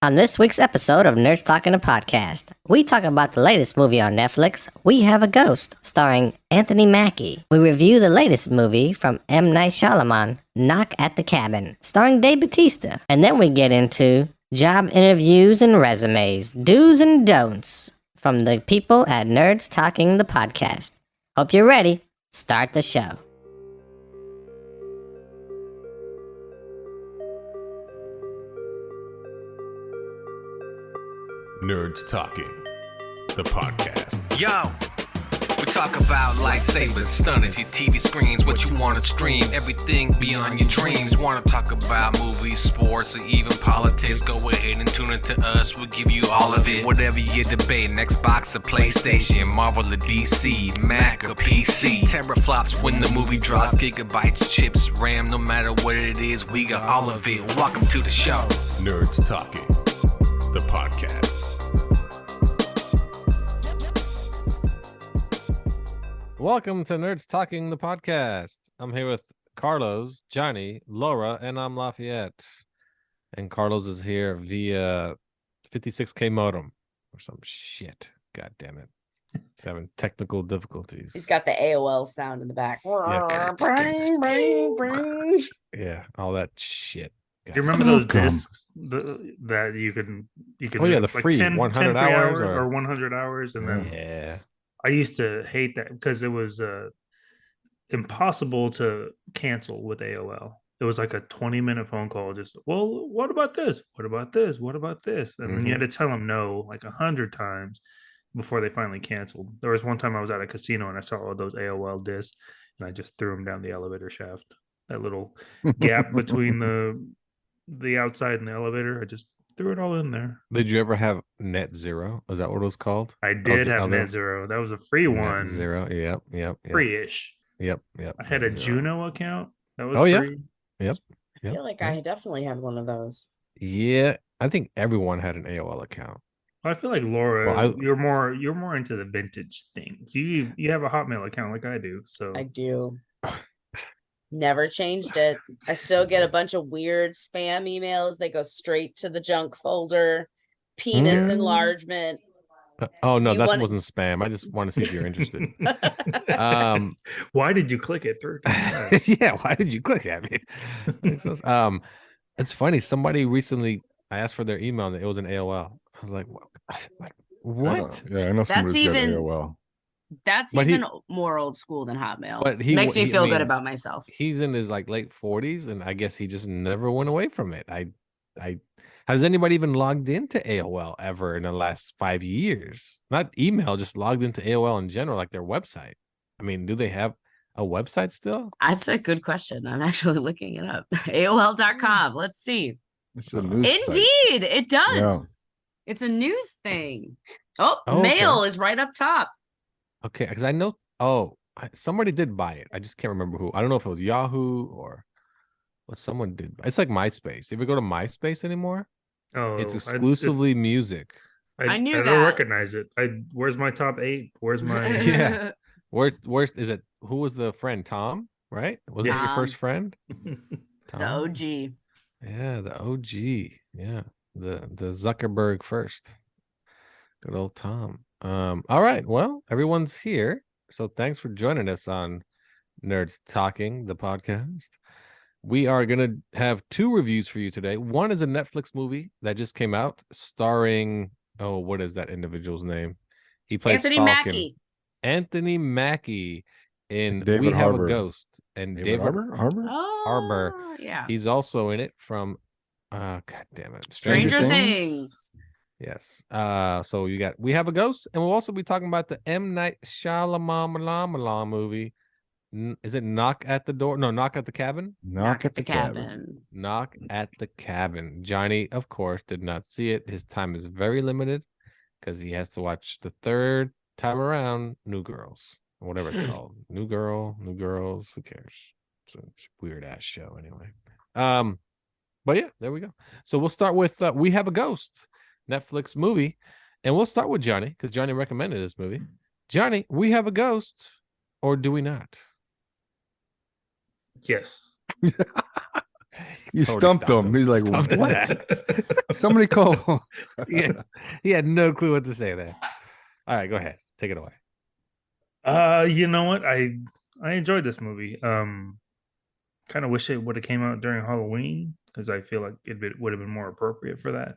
On this week's episode of Nerds Talking the Podcast, we talk about the latest movie on Netflix, We Have a Ghost, starring Anthony Mackie. We review the latest movie from M. Night Shyamalan, Knock at the Cabin, starring Dave Bautista. And then we get into job interviews and resumes, do's and don'ts, from the people at Nerds Talking the Podcast. Hope you're ready. Start the show. Nerds Talking, the podcast. Yo, we talk about lightsabers, stunning your TV screens, what you want to stream, everything beyond your dreams. Want to talk about movies, sports, or even politics? Go ahead and tune into us, we'll give you all of it. Whatever you're debating, Xbox or PlayStation, Marvel or DC, Mac or PC. Teraflops when the movie drops, gigabytes, chips, RAM, no matter what it is, we got all of it. Welcome to the show. Nerds Talking, the podcast. Welcome to Nerds Talking, the podcast. I'm here with Carlos, Johnny, Laura, and I'm Lafayette. And Carlos is here via 56K modem or some shit. God damn it. He's having technical difficulties. He's got the AOL sound in the back. Yeah, all that shit. Do you remember those discs that you can Oh yeah, the like free 10 100 free hours or 100 hours, and then yeah. I used to hate that because it was impossible to cancel with AOL. It was like a 20-minute phone call. Just, well, what about this? What about this? What about this? And then you had to tell them no like 100 times before they finally canceled. There was one time I was at a casino and I saw all those AOL discs and I just threw them down the elevator shaft. That little gap between the outside and the elevator, I just threw it all in there. Did you ever have Net Zero? Is that what it was called? I did have Net Zero. That was a free one. Net Zero, yep. Free-ish. Yep. I had a Juno account. That was free. Yep. I feel like I definitely had one of those. Yeah, I think everyone had an AOL account. I feel like Laura, you're more into the vintage things. You have a Hotmail account like I do. So I do. Never changed it. I still get a bunch of weird spam emails. They go straight to the junk folder. Penis enlargement. Oh no, that wasn't spam. I just want to see if you're interested. Why did you click it through? Yeah, why did you click it? It's funny. Somebody recently, I asked for their email and it was an AOL. I was like, what? I know somebody's got AOL. That's even more old school than Hotmail. But makes me feel good about myself. He's in his late 40s, and I guess he just never went away from it. Has anybody even logged into AOL ever in the last 5 years? Not email, just logged into AOL in general, like their website. I mean, do they have a website still? That's a good question. I'm actually looking it up. AOL.com. Let's see. It's a news Indeed, site. It does. Yeah. It's a news thing. Mail is right up top. Okay, because I know. Somebody did buy it. I just can't remember who. I don't know if it was Yahoo or what. Someone did. It's like MySpace. You ever go to MySpace anymore? Oh, it's exclusively music. I knew I that. don't recognize it. Where's my top 8? Where's my Yeah? Where's is it? Who was the friend? Tom, right? Was that your first friend? Tom? The OG. Yeah, the OG. Yeah, the Zuckerberg first. Good old Tom. All right. Well, everyone's here. So thanks for joining us on Nerds Talking, the podcast. We are going to have 2 reviews for you today. One is a Netflix movie that just came out starring, what is that individual's name? He plays Anthony Falcon. Mackie. Anthony Mackie in David We Have Harbour. a Ghost. And David Harbour? Harbour. Yeah. He's also in it from, God damn it. Stranger Things. Yes. So you got We Have a Ghost, and we'll also be talking about the M. Night Shyamalan movie. Is it Knock at the Door? No, Knock at the Cabin. Knock at the Cabin. Knock at the Cabin. Johnny, of course, did not see it. His time is very limited because he has to watch the 3rd time around New Girls, or whatever it's called. New Girls. Who cares? It's a weird ass show anyway. But yeah, there we go. So we'll start with We Have a Ghost, Netflix movie, and we'll start with Johnny because Johnny recommended this movie. Johnny, We Have a Ghost, or do we not? Yes. You Totally stumped him. He's like, Stumped his what? ass. Somebody call. He had no clue what to say there. All right, go ahead. Take it away. You know what? I enjoyed this movie. Kind of wish it would have came out during Halloween because I feel like would have been more appropriate for that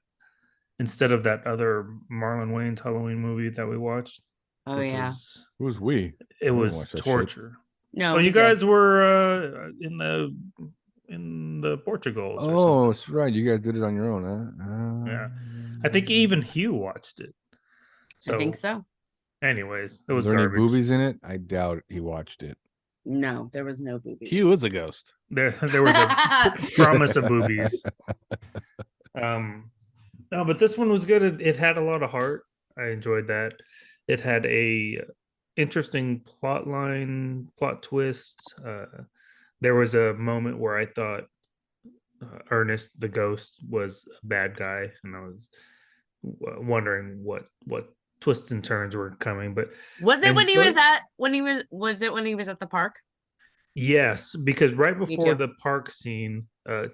instead of that other Marlon Wayans Halloween movie that we watched. Oh yeah. Who's we? It didn't was watch that shit. torture. No, Oh, we you did. guys were in the Portugals. Or Oh, something. that's right. You guys did it on your own, huh? Yeah. I think even Hugh watched it. I think so. Anyways, it Was was there any garbage. boobies in it? I doubt he watched it. No, there was no boobies. Hugh is a ghost. There was a promise of boobies. No, but this one was good. It had a lot of heart. I enjoyed that. It had a interesting plot line, plot twist. There was a moment where I thought Ernest the ghost was a bad guy, and I was wondering what twists and turns were coming. But was it when he was enjoyed- at the park? Yes, because right before too. the park scene,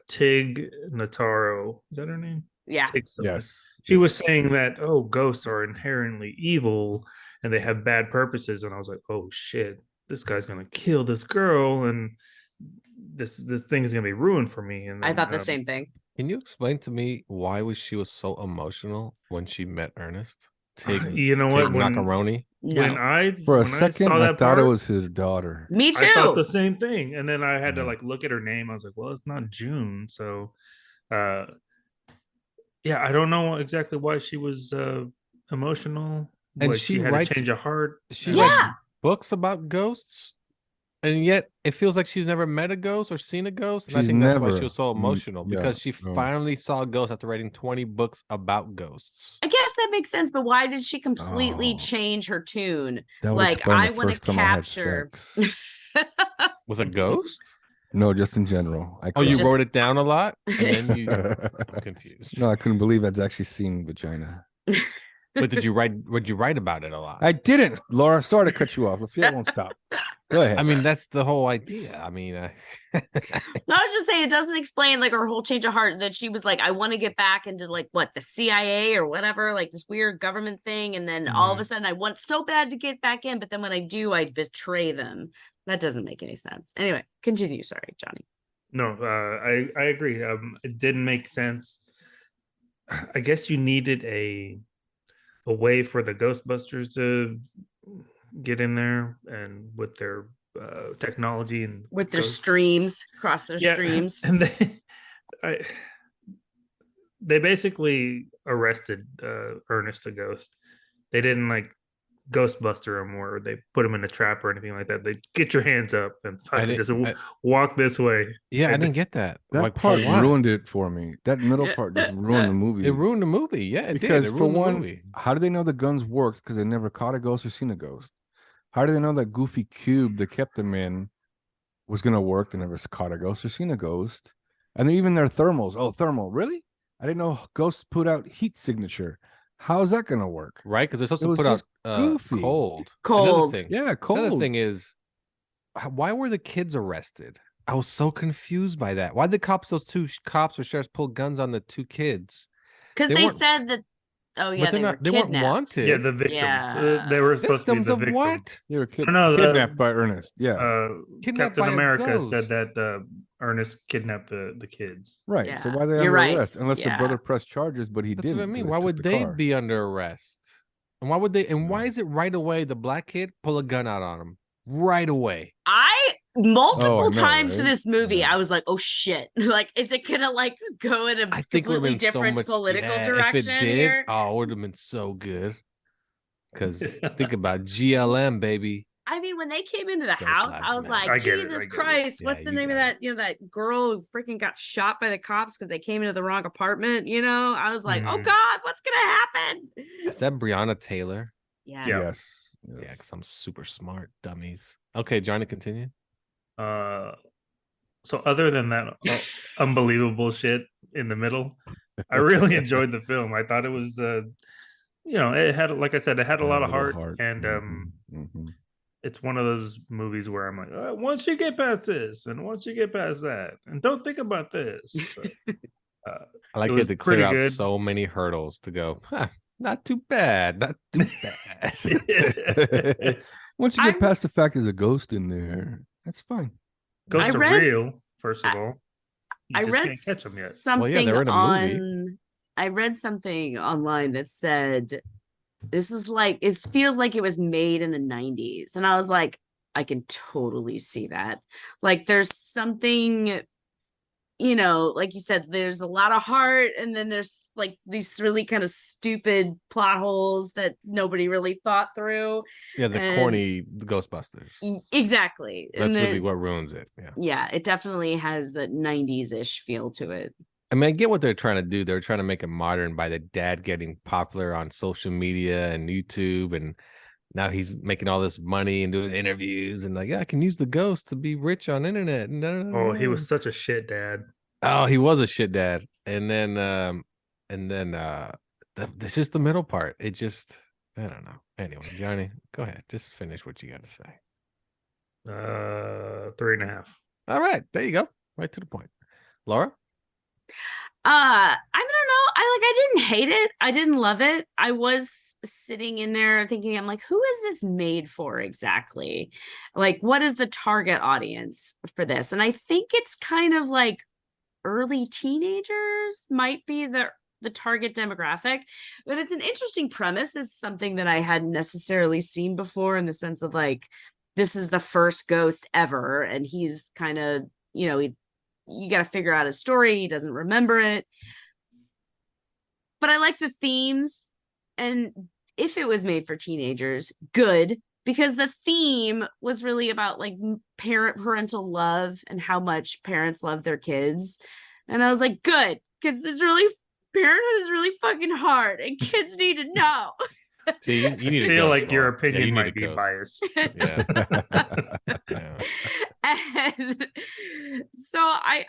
Tig Notaro, is that her name? Yeah. Tig something. Yes. She was saying that, oh, ghosts are inherently evil and they have bad purposes. And I was like, oh shit, this guy's gonna kill this girl and this thing is gonna be ruined for me. And I then, thought the same thing. Can you explain to me why she was so emotional when she met Ernest? You know what? Macaroni. When I For a second, saw I that thought it part, was his daughter. Me too. I thought the same thing, and then I had to Yeah. like look at her name. I was like, well, it's not June, so yeah, I don't know exactly why she was emotional. And What, she had writes- a change of heart. She Yeah. writes books about ghosts, and yet it feels like she's never met a ghost or seen a ghost. And I She's think that's why she never- was so emotional yeah, because she no. finally saw a ghost after writing 20 books about ghosts. I guess that makes sense, but why did she completely Oh. change her tune? That would Like, explain I the wanna first time I had capture- sex. With a ghost? No, just in general. Oh, you Just- wrote it down a lot, and then you. I'm confused. No, I couldn't believe I'd actually seen vagina. But did you write? Would you write about it a lot? I didn't, Laura. Sorry to cut you off. Lafayette won't stop. Go ahead. I mean, that's the whole idea. I mean, No, I was just saying it doesn't explain like her whole change of heart that she was like, I want to get back into like what the CIA or whatever, like this weird government thing, and then all of a sudden I want so bad to get back in, but then when I do, I betray them. That doesn't make any sense. Anyway, continue. Sorry, Johnny. No, I agree. It didn't make sense. I guess you needed a way for the Ghostbusters to get in there and with their technology and With their ghost- streams, across their streams. and they basically arrested Ernest the ghost. They didn't like Ghostbuster him or they put him in a trap or anything like that. They get your hands up and fucking just walk this way. yeah, I And didn't get that. that Like, for part what? ruined it for me. That middle part just ruined the movie. It ruined the movie. Yeah, it because did. It for ruined the one, movie. how do they know the guns worked? Because they never caught a ghost or seen a ghost. How do they know that goofy cube they kept them in was gonna work? They never caught a ghost or seen a ghost. And then even their thermals. Oh, thermal, really? I didn't know ghosts put out heat signature. How is that gonna work? Right? Because they're supposed It to was put out just goofy. cold. Cold. Another thing. Yeah, cold. Another thing is, why were the kids arrested? I was so confused by that. Why did those two cops or sheriffs pull guns on the two kids? Because They they weren't- said that, oh yeah, But they weren't kidnapped. wanted. Yeah, the victims. Yeah. They were supposed to be Victims the of victims. what? They were No, kidnapped by Ernest. Yeah. Kidnapped Captain by a America said ghost. that Ernest kidnapped the kids. Right. So Yeah, why they you're under right, arrest? Unless yeah. the brother pressed charges, but he That's didn't. what I mean. 'cause Why took would the they car. be under arrest? And why would they? And why is it right away the black kid pull a gun out on him right away? I multiple know, times to right? this movie, Yeah. I was like, oh shit. Like, is it gonna like go in a I think it would completely have been so different much political yeah, direction If it did, here? oh, it would have been so good. Because think about GLM, baby. I mean, when they came into the Ghost house, Lives I was Matter. like, I get it, I Jesus get it. Christ, Yeah, what's the you name of got that? That girl who freaking got shot by the cops because they came into the wrong apartment. I was like, oh Mhm. God, what's gonna happen? Is that Breonna Taylor? Yes. Yes. Yeah, because I'm super smart, dummies. Okay, Johnny, continue. So other than that unbelievable shit in the middle, I really enjoyed the film. I thought it was it had, like I said, it had a lot of heart, and Mhm. it's one of those movies where I'm like, once you get past this, and once you get past that, and don't think about this. But, I like it it was to pretty clear out good. so many hurdles to go. Huh, not too bad. Not too bad. Once you get I- past the fact there's a ghost in there, that's fine. Ghosts I are read- real, first of all. You I just read can't catch them yet. something they were in a movie. on. I read something online that said this is like it feels like it was made in the 90s, and I was like, I can totally see that. Like, there's something, like you said, there's a lot of heart, and then there's like these really kind of stupid plot holes that nobody really thought through. Yeah, the And- corny Ghostbusters. Exactly. That's And really what ruins it. Yeah. yeah, it definitely has a 90s-ish feel to it. I mean, I get what they're trying to do. They're trying to make it modern by the dad getting popular on social media and YouTube, and now he's making all this money and doing interviews and like, yeah, I can use the ghost to be rich on internet. Oh, he was such a shit dad. Oh, he was a shit dad. And then this is the middle part. It just, I don't know. Anyway, Johnny, go ahead. Just finish what you got to say. 3.5. All right, there you go. Right to the point. Laura? I don't know. I didn't hate it. I didn't love it. I was sitting in there thinking, I'm like, who is this made for exactly? Like, what is the target audience for this? And I think it's kind of like early teenagers might be the target demographic, but it's an interesting premise. It's something that I hadn't necessarily seen before, in the sense of like, this is the first ghost ever, and he's kind of, you got to figure out his story. He doesn't remember it. But I like the themes. And if it was made for teenagers, good, because the theme was really about like parental love and how much parents love their kids. And I was like, good, because parenthood is really fucking hard, and kids need to know. See, you need I a feel ghost, like your Laura. Yeah, opinion you need might a be ghost. biased. Yeah. Yeah. And so I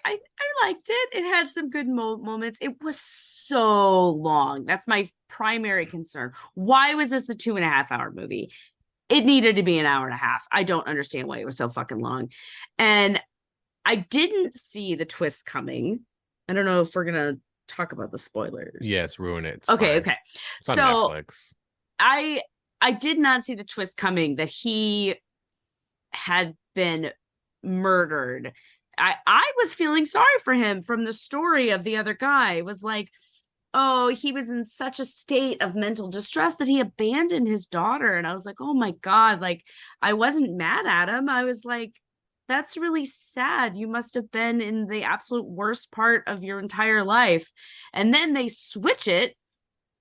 liked it. It had some good moments. It was so long. That's my primary concern. Why was this a 2.5-hour movie? It needed to be an hour and a half. I don't understand why it was so fucking long. And I didn't see the twist coming. I don't know if we're gonna talk about the spoilers. Yes, ruin it. It's Okay. fine. It's on So Netflix. I did not see the twist coming that he had been murdered. I was feeling sorry for him from the story of the other guy. It was like, oh, he was in such a state of mental distress that he abandoned his daughter. And I was like, oh my God, like, I wasn't mad at him. I was like, that's really sad. You must have been in the absolute worst part of your entire life. And then they switch it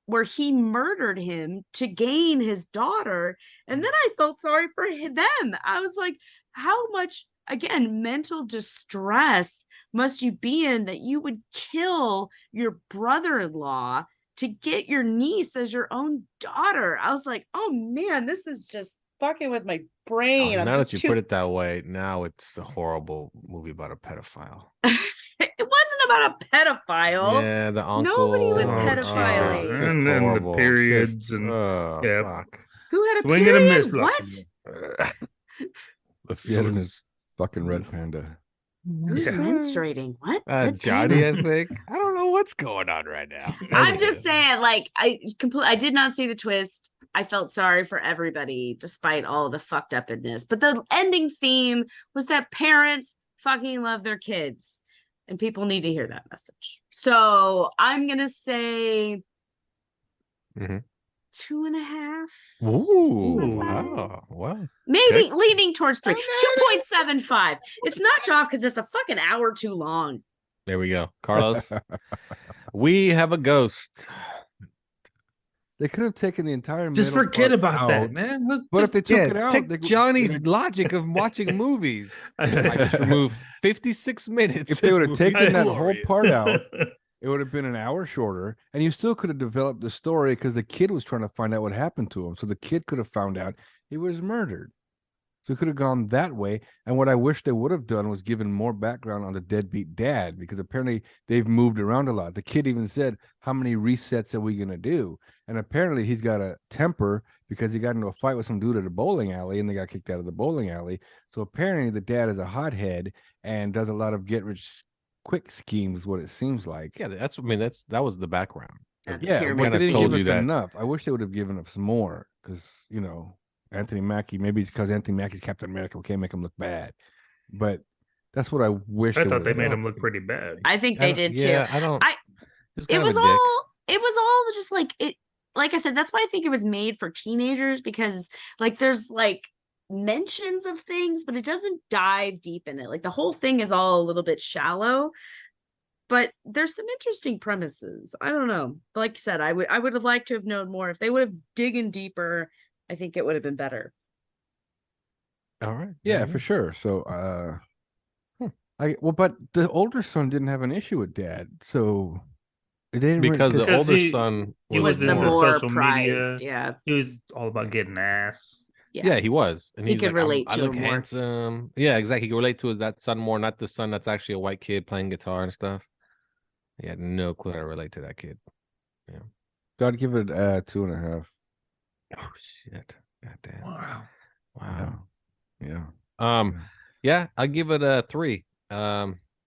where he murdered him to gain his daughter. And then I felt sorry for them. I was like, how much, again, mental distress must you be in that you would kill your brother-in-law to get your niece as your own daughter? I was like, oh man, this is just fucking with my brain. Now that you put it that way, now it's a horrible movie about a pedophile. It wasn't about a pedophile. Yeah, the uncle. Nobody was Oh, pedophiling. Jesus. Just And then the horrible. periods Just, and- oh, yeah. fuck. Who had a Swing and a period? miss, What? Lafayette and his fucking red panda. Who's Yeah. menstruating? What? Red Johnny, panda? I think. I don't know what's going on right now. I'm just saying, like, I did not see the twist. I felt sorry for everybody, despite all the fucked up in this. But the ending theme was that parents fucking love their kids, and people need to hear that message. So I'm gonna say Mhm. 2.5, Ooh, Ooh. wow. Well, maybe Okay. leaning towards 3. 2.75. It's knocked off because it's a fucking hour too long. there we go. Carlos, we have a ghost. They could have taken the entire Just middle forget part about that, out. man. Let's But just, if they took it out, take they could- Johnny's logic of watching movies. I just removed 56 minutes. If they would have This movie taken is that whole glorious. part out, it would have been an hour shorter, and you still could have developed the story because the kid was trying to find out what happened to him. So the kid could have found out he was murdered. So So it could have gone that way. And what I wish they would have done was given more background on the deadbeat dad, because apparently they've moved around a lot. The kid even said, how many resets are we going to do? And apparently he's got a temper because he got into a fight with some dude at a bowling alley and they got kicked out of the bowling alley. So apparently the dad is a hothead and does a lot of get rich quick schemes, what it seems like. Yeah, that was the background. Yeah, Pyramid but they didn't told give you us that. enough. I wish they would have given us more because, Anthony Mackie, maybe it's because Anthony Mackie's Captain America. We can't make him look bad. But that's what I wish. I thought they would've made done. him look pretty bad. I think they did too. Yeah, I don't. It was all just like it. Like I said, that's why I think it was made for teenagers, because like there's like mentions of things, but it doesn't dive deep in it. Like the whole thing is all a little bit shallow, but there's some interesting premises. I don't know. But like you said, I would have liked to have known more. If they would have digging deeper, I think it would have been better. All right. Yeah, for sure. So, but the older son didn't have an issue with dad, so it didn't Because the Because older he- son he It was the into more social media. prized. Yeah. He was all about getting ass. Yeah, he was, and He he's could like, relate I to look him more. handsome. Yeah, exactly. He could relate to that son more, not the son that's actually a white kid playing guitar and stuff. He had no clue how to relate to that kid. I'd give it 2.5. Oh shit! God damn! Wow. Wow. Yeah. Yeah, I'll give it a 3.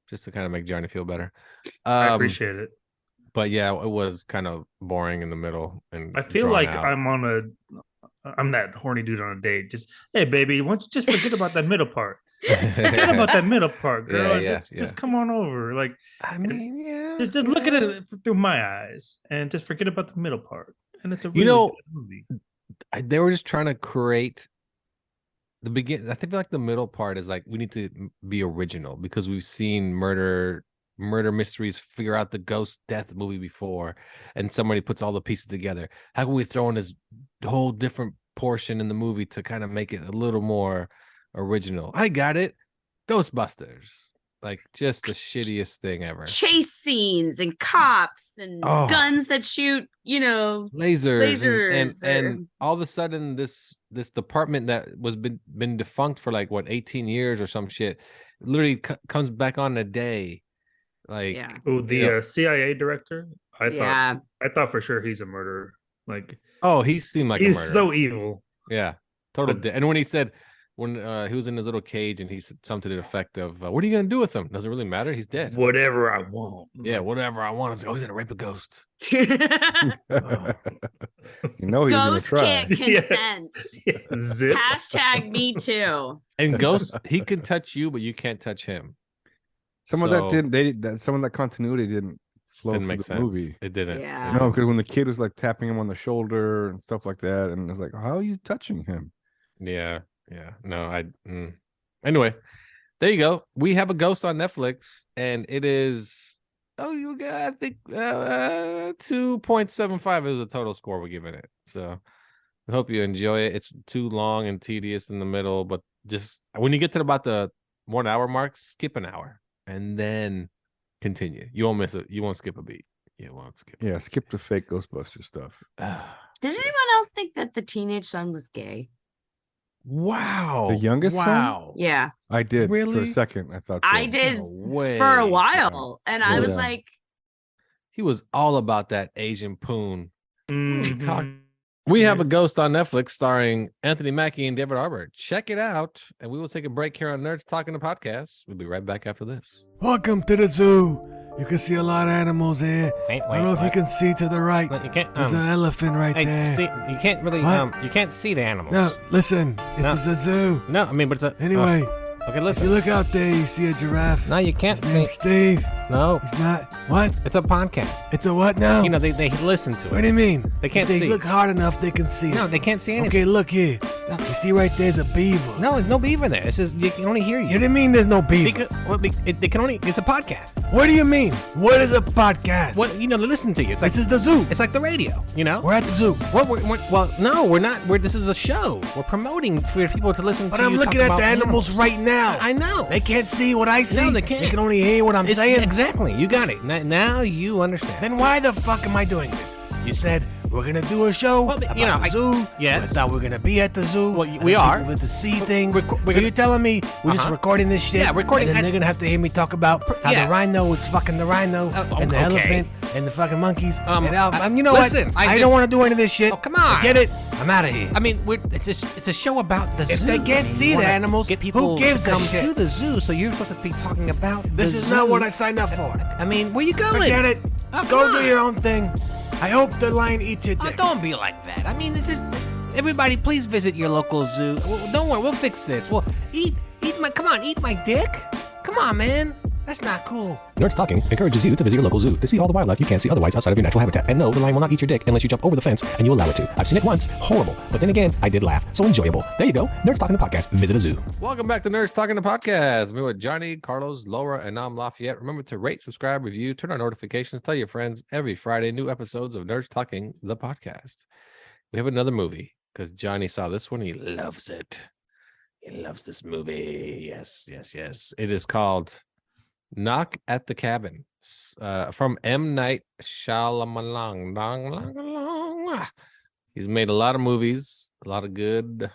Just to kind of make Johnny feel better. I appreciate it. But yeah, it was kind of boring in the middle, and I feel drawn like out. I'm that horny dude on a date. Just, hey, baby, why don't you just forget about that middle part? Forget about that middle part, girl. Yeah, just come on over. Like, I mean, yeah. just look at it through my eyes and just forget about the middle part. And it's a really know, good movie. They were just trying to create the begin. I think like the middle part is like we need to be original because we've seen murder mysteries, figure out the ghost death movie before, and somebody puts all the pieces together. How can we throw in this whole different portion in the movie to kind of make it a little more original? I got it. Ghostbusters. Like just the shittiest thing ever. Chase scenes and cops and guns that shoot, Lasers or- and all of a sudden this department that was been defunct for like 18 years or some shit literally comes back on a day. Like Yeah. Oh, the CIA director. Yeah. I thought for sure he's a murderer. Like, he seemed like he's a murderer. so evil. Yeah, total. And when he said he was in his little cage and he said something to the effect of, "What are you gonna do with him? Doesn't really matter. He's dead. Whatever I want. Yeah, whatever I want." He's gonna rape a ghost. He was gonna Ghosts try. can't consent. Yeah, zip. Hashtag me too. And ghosts, he can touch you, but you can't touch him. Some of that didn't. Some of that continuity didn't flow Didn't through make the sense. movie. It didn't. Yeah. No, because when the kid was like tapping him on the shoulder and stuff like that, and it's like, how are you touching him? Yeah. No, Anyway, there you go. We have a Ghost on Netflix, and it is. You got, I think 2.75 is the total score we're giving it. So I hope you enjoy it. It's too long and tedious in the middle, but just when you get to about the 1 hour mark, skip an hour and then continue. You won't miss it. You won't skip a beat. You won't skip. Yeah, skip the fake Ghostbuster stuff. Did anyone else think that the teenage son was gay? Wow. The youngest son? Wow. Yeah. I did for Really? a second. I thought so. I did No way. for a while. And I was Yeah. like, He was all about that Asian poon. Mhm. We have a Ghost on Netflix starring Anthony Mackie and David Arbor. Check it out, and we will take a break here on Nerds Talking the Podcast. We'll be right back after this. Welcome to the zoo. You can see a lot of animals here. I don't know if you can see to the right. You can't. There's an elephant right there. Steve, you can't really. What? You can't see the animals. No, listen. It's a zoo. No, I mean, but it's a. Anyway, okay, if listen. you look out there, you see a giraffe. No, you can't His see. name's Steve. No, He's not. What? it's a podcast. It's a what now? You know, they listen to it. What do you mean? They can't if see. they look hard enough, they can see No, it. they can't see anything. Okay, look here. Stop. You see right there's a beaver. No, there's no beaver there. This is you can only hear You you. didn't mean there's no beaver. Because they can only. It's a podcast. What do you mean? What is a podcast? What they listen to you. It's like This is the zoo. It's like the radio. We're at the zoo. Well, no, we're not. This is a show. We're promoting for people to listen But to. I'm you looking talk at about the animals right now. I know. They can't see what I see. No, they can't. They can only hear what I'm saying. Exactly. You got it. Now you understand. Then why the fuck am I doing this? You said we're gonna do a show Well, about you know, the zoo. yes. I thought we were gonna be at the zoo. Well, we are. With the sea things. we're So gonna- you're telling me we're just recording this shit? Yeah, recording- And then they're gonna have to hear me talk about how yes. the rhino is fucking the rhino and the okay. elephant and the fucking monkeys. And you know listen, what? I I just- don't want to do any of this shit. Oh, come on. Forget it. I'm out of here. I mean, it's a show about the If zoo. they can't see you the wanna animals, get who people gives to a come shit? to the zoo. So you're supposed to be talking about This the is zoo. not what I signed up for. I mean, where you going? Forget it. Oh, come Go do on. your own thing. I hope the lion eats your Oh, dick. don't be like that. I mean, it's just everybody. Please visit your local zoo. Well, don't worry, we'll fix this. Well, eat my dick. Come on, man. That's not cool. Nerds Talking encourages you to visit your local zoo to see all the wildlife you can't see otherwise outside of your natural habitat. And no, the lion will not eat your dick unless you jump over the fence and you allow it to. I've seen it once. Horrible. But then again, I did laugh. So enjoyable. There you go. Nerds Talking the podcast. Visit a zoo. Welcome back to Nerds Talking the Podcast. Me with Johnny, Carlos, Laura, and I'm Lafayette. Remember to rate, subscribe, review, turn on notifications, tell your friends every Friday, new episodes of Nerds Talking the Podcast. We have another movie because Johnny saw this one. He loves it. He loves this movie. Yes. It is called Knock at the Cabin from M. Night Shyamalan. He's made a lot of movies, a lot of good.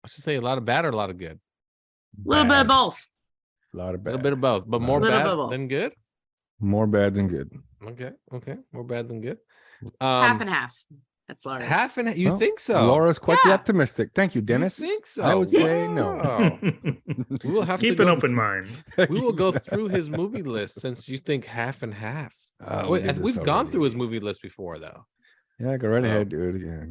I should say a lot of bad or a lot of good. A little bit of both. A lot of A bad. little bit of both, but more Little bad bit of both. than good. More bad than good. Okay, more bad than good. Half and half. That's Laura's. Half and you Well, think so? Laura's quite the Yeah. optimistic. Thank you, Dennis. You think so? I would say no. Wow. We will have Keep to an go open mind. We will go through his movie list since you think half and half. We did this We've gone already. through his movie list before, though. Yeah, go right So- ahead, dude. Yeah.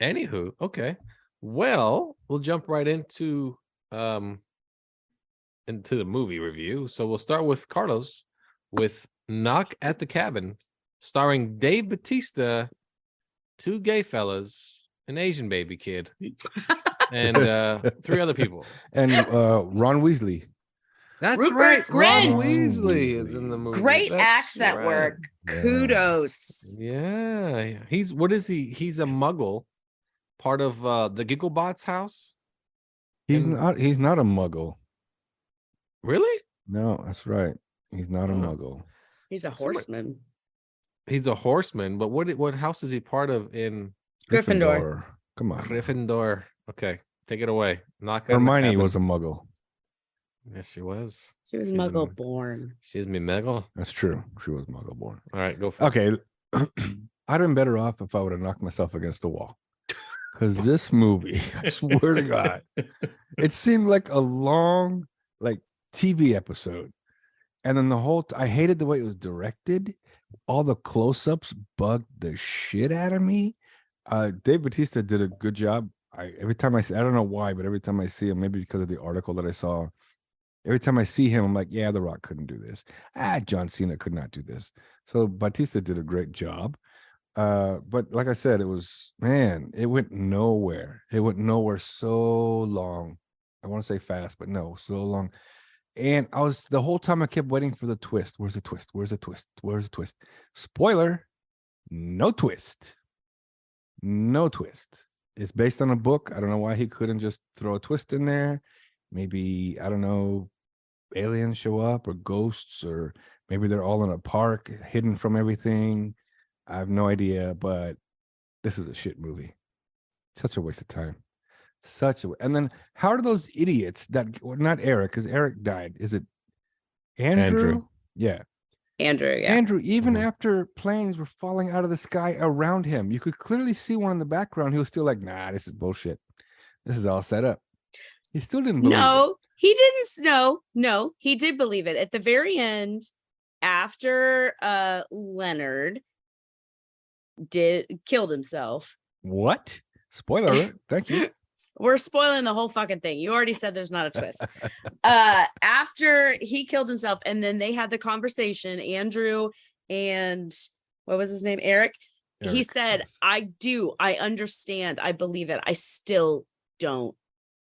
Anywho, okay. Well, we'll jump right into the movie review. So we'll start with Carlos with Knock at the Cabin, starring Dave Bautista, two gay fellas, an Asian baby kid, and three other people. And Ron Weasley. That's Rupert right. Ron Grint. Weasley is in the movie. Great That's accent right. work. Yeah. Kudos. Yeah. What is he? He's a muggle, part of the Gigglebot's house. He's And- not a muggle. Really? No, that's right. He's not a Oh. muggle. He's a horseman. He's a horseman, but what house is he part of in Gryffindor. Come on. Gryffindor? Okay, take it away. Knock on the Hermione cabin. was a muggle. Yes, she was. She was She's a- muggle born. She's me muggle. That's true. She was muggle born. All right, go for it. Okay. I'd have been better off if I would have knocked myself against the wall. Because this movie, I swear to God, it seemed like a long, like TV episode. And then I hated the way it was directed. All the close-ups bugged the shit out of me. Dave Bautista did a good job. Every time I don't know why, but every time I see him, maybe because of the article that I saw, every time I see him, I'm like, yeah, The Rock couldn't do this. John Cena could not do this. So Bautista did a great job. But like I said, it went nowhere. It went nowhere so long. I want to say fast, but no, so long. And the whole time I kept waiting for the twist. Where's the twist? Where's the twist? Where's the twist? Spoiler, no twist. No twist. It's based on a book. I don't know why he couldn't just throw a twist in there. Maybe, I don't know, aliens show up or ghosts, or maybe they're all in a park hidden from everything. I have no idea, but this is a shit movie. Such a waste of time. And then how are those idiots not Eric, because Eric died. Is it Andrew? Yeah. Andrew, yeah. Andrew, even after planes were falling out of the sky around him, you could clearly see one in the background. He was still like, nah, this is bullshit. This is all set up. He still didn't believe it. No, he didn't. No, he did believe it. At the very end, after Leonard killed himself. What? Spoiler alert. Thank you. We're spoiling the whole fucking thing. You already said there's not a twist. After he killed himself, and then they had the conversation, Andrew and what was his name? Eric. He said, I understand. I believe it. I still don't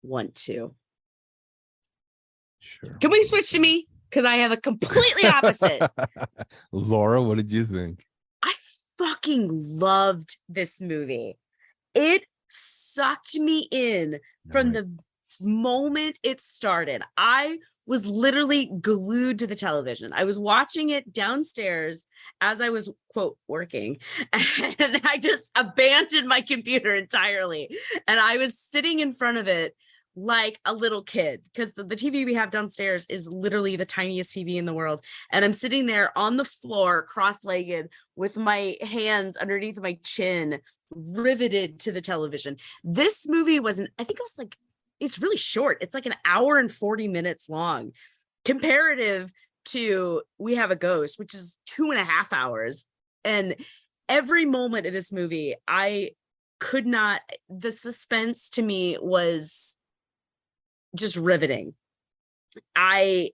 want to. Sure. Can we switch to me? Because I have a completely opposite. Laura, what did you think? I fucking loved this movie. It sucked me in from the moment it started. I was literally glued to the television. I was watching it downstairs as I was, quote, working. And I just abandoned my computer entirely. And I was sitting in front of it like a little kid, because the TV we have downstairs is literally the tiniest TV in the world. And I'm sitting there on the floor, cross-legged, with my hands underneath my chin, riveted to the television. This movie wasn't, I think it was like, it's really short. It's like an hour and 40 minutes long, comparative to We Have a Ghost, which is 2.5 hours. And every moment of this movie, I could not, the suspense to me was just riveting. I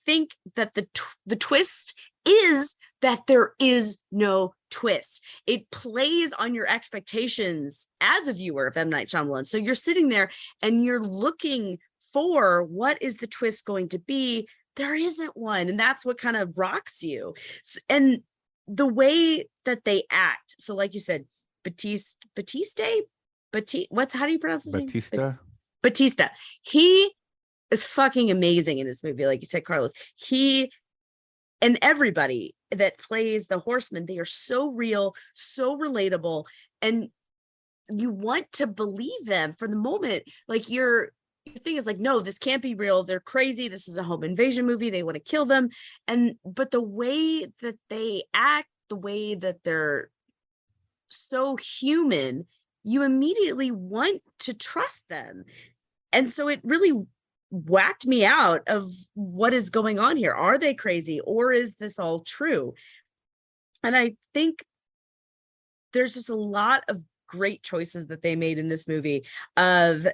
think that the twist is that there is no twist. It plays on your expectations as a viewer of M. Night Shyamalan. So you're sitting there and you're looking for, what is the twist going to be? There isn't one. And that's what kind of rocks you. And the way that they act. So like you said, how do you pronounce his name? Batista. He is fucking amazing in this movie. Like you said, Carlos, he and everybody that plays the horseman, they are so real, so relatable. And you want to believe them for the moment. Like your thing is like, no, this can't be real. They're crazy. This is a home invasion movie. They want to kill them. But the way that they act, the way that they're so human, you immediately want to trust them. And so it really whacked me out of what is going on here. Are they crazy, or is this all true? And I think there's just a lot of great choices that they made in this movie of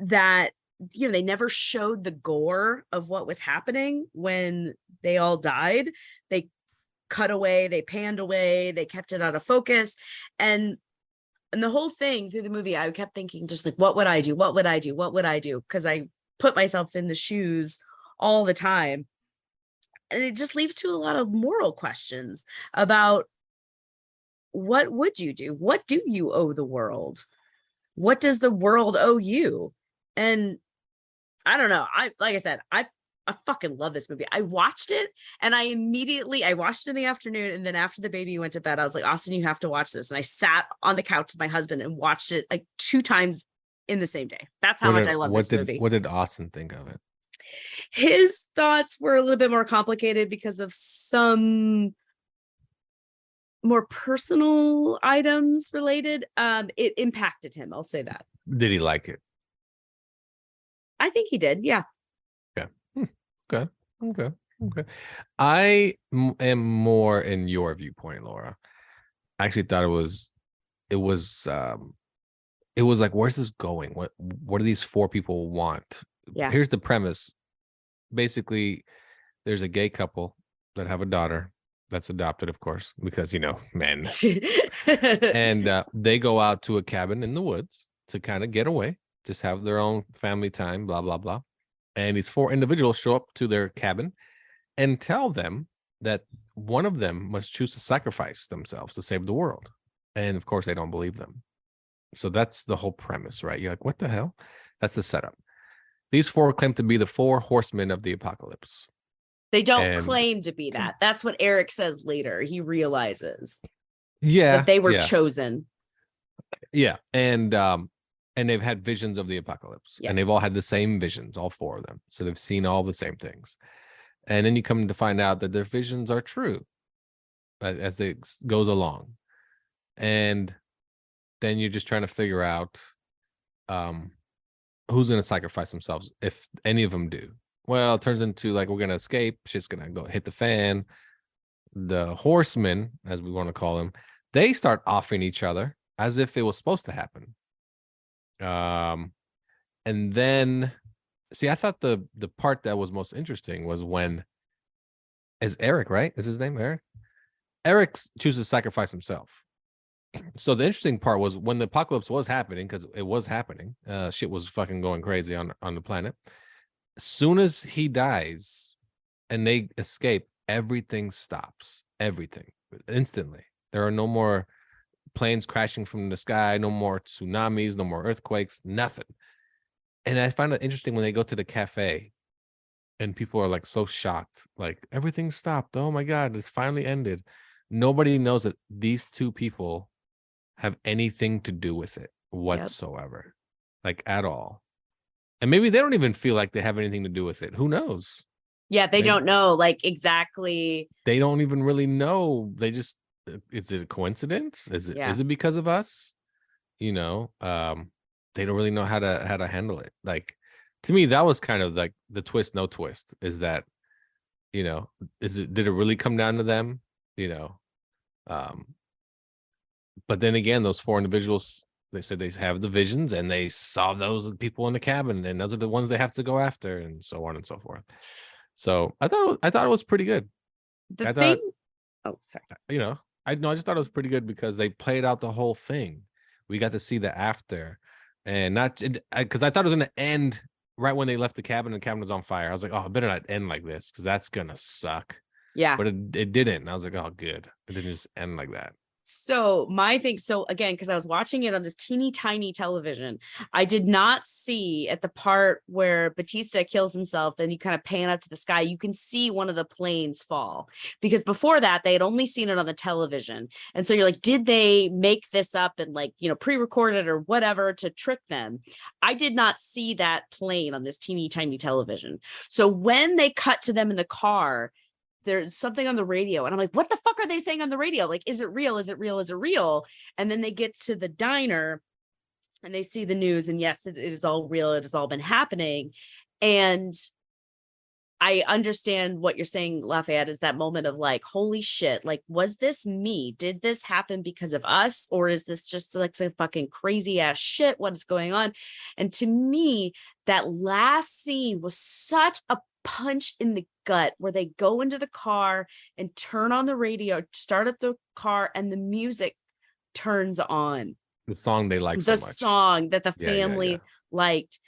that, you know, they never showed the gore of what was happening when they all died. They cut away, they panned away, they kept it out of focus. And the whole thing through the movie, I kept thinking just like, what would I do? What would I do? What would I do? Because I put myself in the shoes all the time. And it just leads to a lot of moral questions about, what would you do? What do you owe the world? What does the world owe you? And I don't know. Like I said, I fucking love this movie. I watched it and I watched it in the afternoon. And then after the baby went to bed, I was like, Austin, you have to watch this. And I sat on the couch with my husband and watched it like 2 times in the same day. That's how much I love this movie. What did Austin think of it? His thoughts were a little bit more complicated because of some more personal items related. It impacted him. I'll say that. Did he like it? I think he did. Yeah. Okay. I am more in your viewpoint, Laura. I actually thought it was like, where's this going? What do these 4 people want? Yeah. Here's the premise. Basically, there's a gay couple that have a daughter that's adopted, of course, because, you know, men. And they go out to a cabin in the woods to kind of get away, just have their own family time, blah, blah, blah. And these 4 individuals show up to their cabin and tell them that one of them must choose to sacrifice themselves to save the world. And of course, they don't believe them. So that's the whole premise, right? You're like, what the hell? That's the setup. These 4 claim to be the 4 horsemen of the apocalypse. They don't claim to be that. That's what Eric says later. He realizes that they were chosen. Yeah. And they've had visions of the apocalypse. Yes. And they've all had the same visions, all 4 of them. So they've seen all the same things. And then you come to find out that their visions are true as it goes along. And then you're just trying to figure out who's going to sacrifice themselves, if any of them do. Well, it turns into like, we're going to escape. Shit's going to go hit the fan. The horsemen, as we want to call them, they start offing each other as if it was supposed to happen. And then see, I thought the part that was most interesting was when, is Eric, right? Is his name Eric? Eric chooses to sacrifice himself. So the interesting part was when the apocalypse was happening, because it was happening, shit was fucking going crazy on the planet. As soon as he dies and they escape, everything stops. Everything instantly. There are no more planes crashing from the sky, no more tsunamis, no more earthquakes, nothing. And I find it interesting when they go to the cafe and people are like so shocked, like everything stopped. Oh my God, it's finally ended. Nobody knows that these two people have anything to do with it whatsoever, like at all. And maybe they don't even feel like they have anything to do with it. Who knows? Yeah, they don't know like exactly. They don't even really know. They just, is it a coincidence? Is it because of us? You know, they don't really know how to handle it. Like, to me, that was kind of like the twist, no twist, is that, you know, did it really come down to them? You know, but then again, those 4 individuals, they said they have the visions and they saw those people in the cabin, and those are the ones they have to go after, and so on and so forth. So I thought it was pretty good. Oh, sorry. You know, I just thought it was pretty good because they played out the whole thing. We got to see the after, and not because I thought it was going to end right when they left the cabin and the cabin was on fire. I was like, oh, it better not end like this because that's gonna suck. Yeah, but it didn't. And I was like, oh, good. It didn't just end like that. So my thing, so again, because I was watching it on this teeny tiny television, I did not see at the part where Batista kills himself and you kind of pan up to the sky, you can see one of the planes fall, because before that they had only seen it on the television. And so you're like, did they make this up and like, you know, pre-recorded or whatever to trick them? I did not see that plane on this teeny tiny television. So when they cut to them in the car, there's something on the radio and I'm like, what the fuck are they saying on the radio? Like, is it real? Is it real? Is it real? And then they get to the diner and they see the news, and yes, it is all real. It has all been happening. And I understand what you're saying, Lafayette, is that moment of like, holy shit, like, was this me? Did this happen because of us? Or is this just like some fucking crazy ass shit? What is going on? And to me, that last scene was such a punch in the gut, where they go into the car and turn on the radio, start up the car, and the music turns on. The song they like so much. The song that the family liked.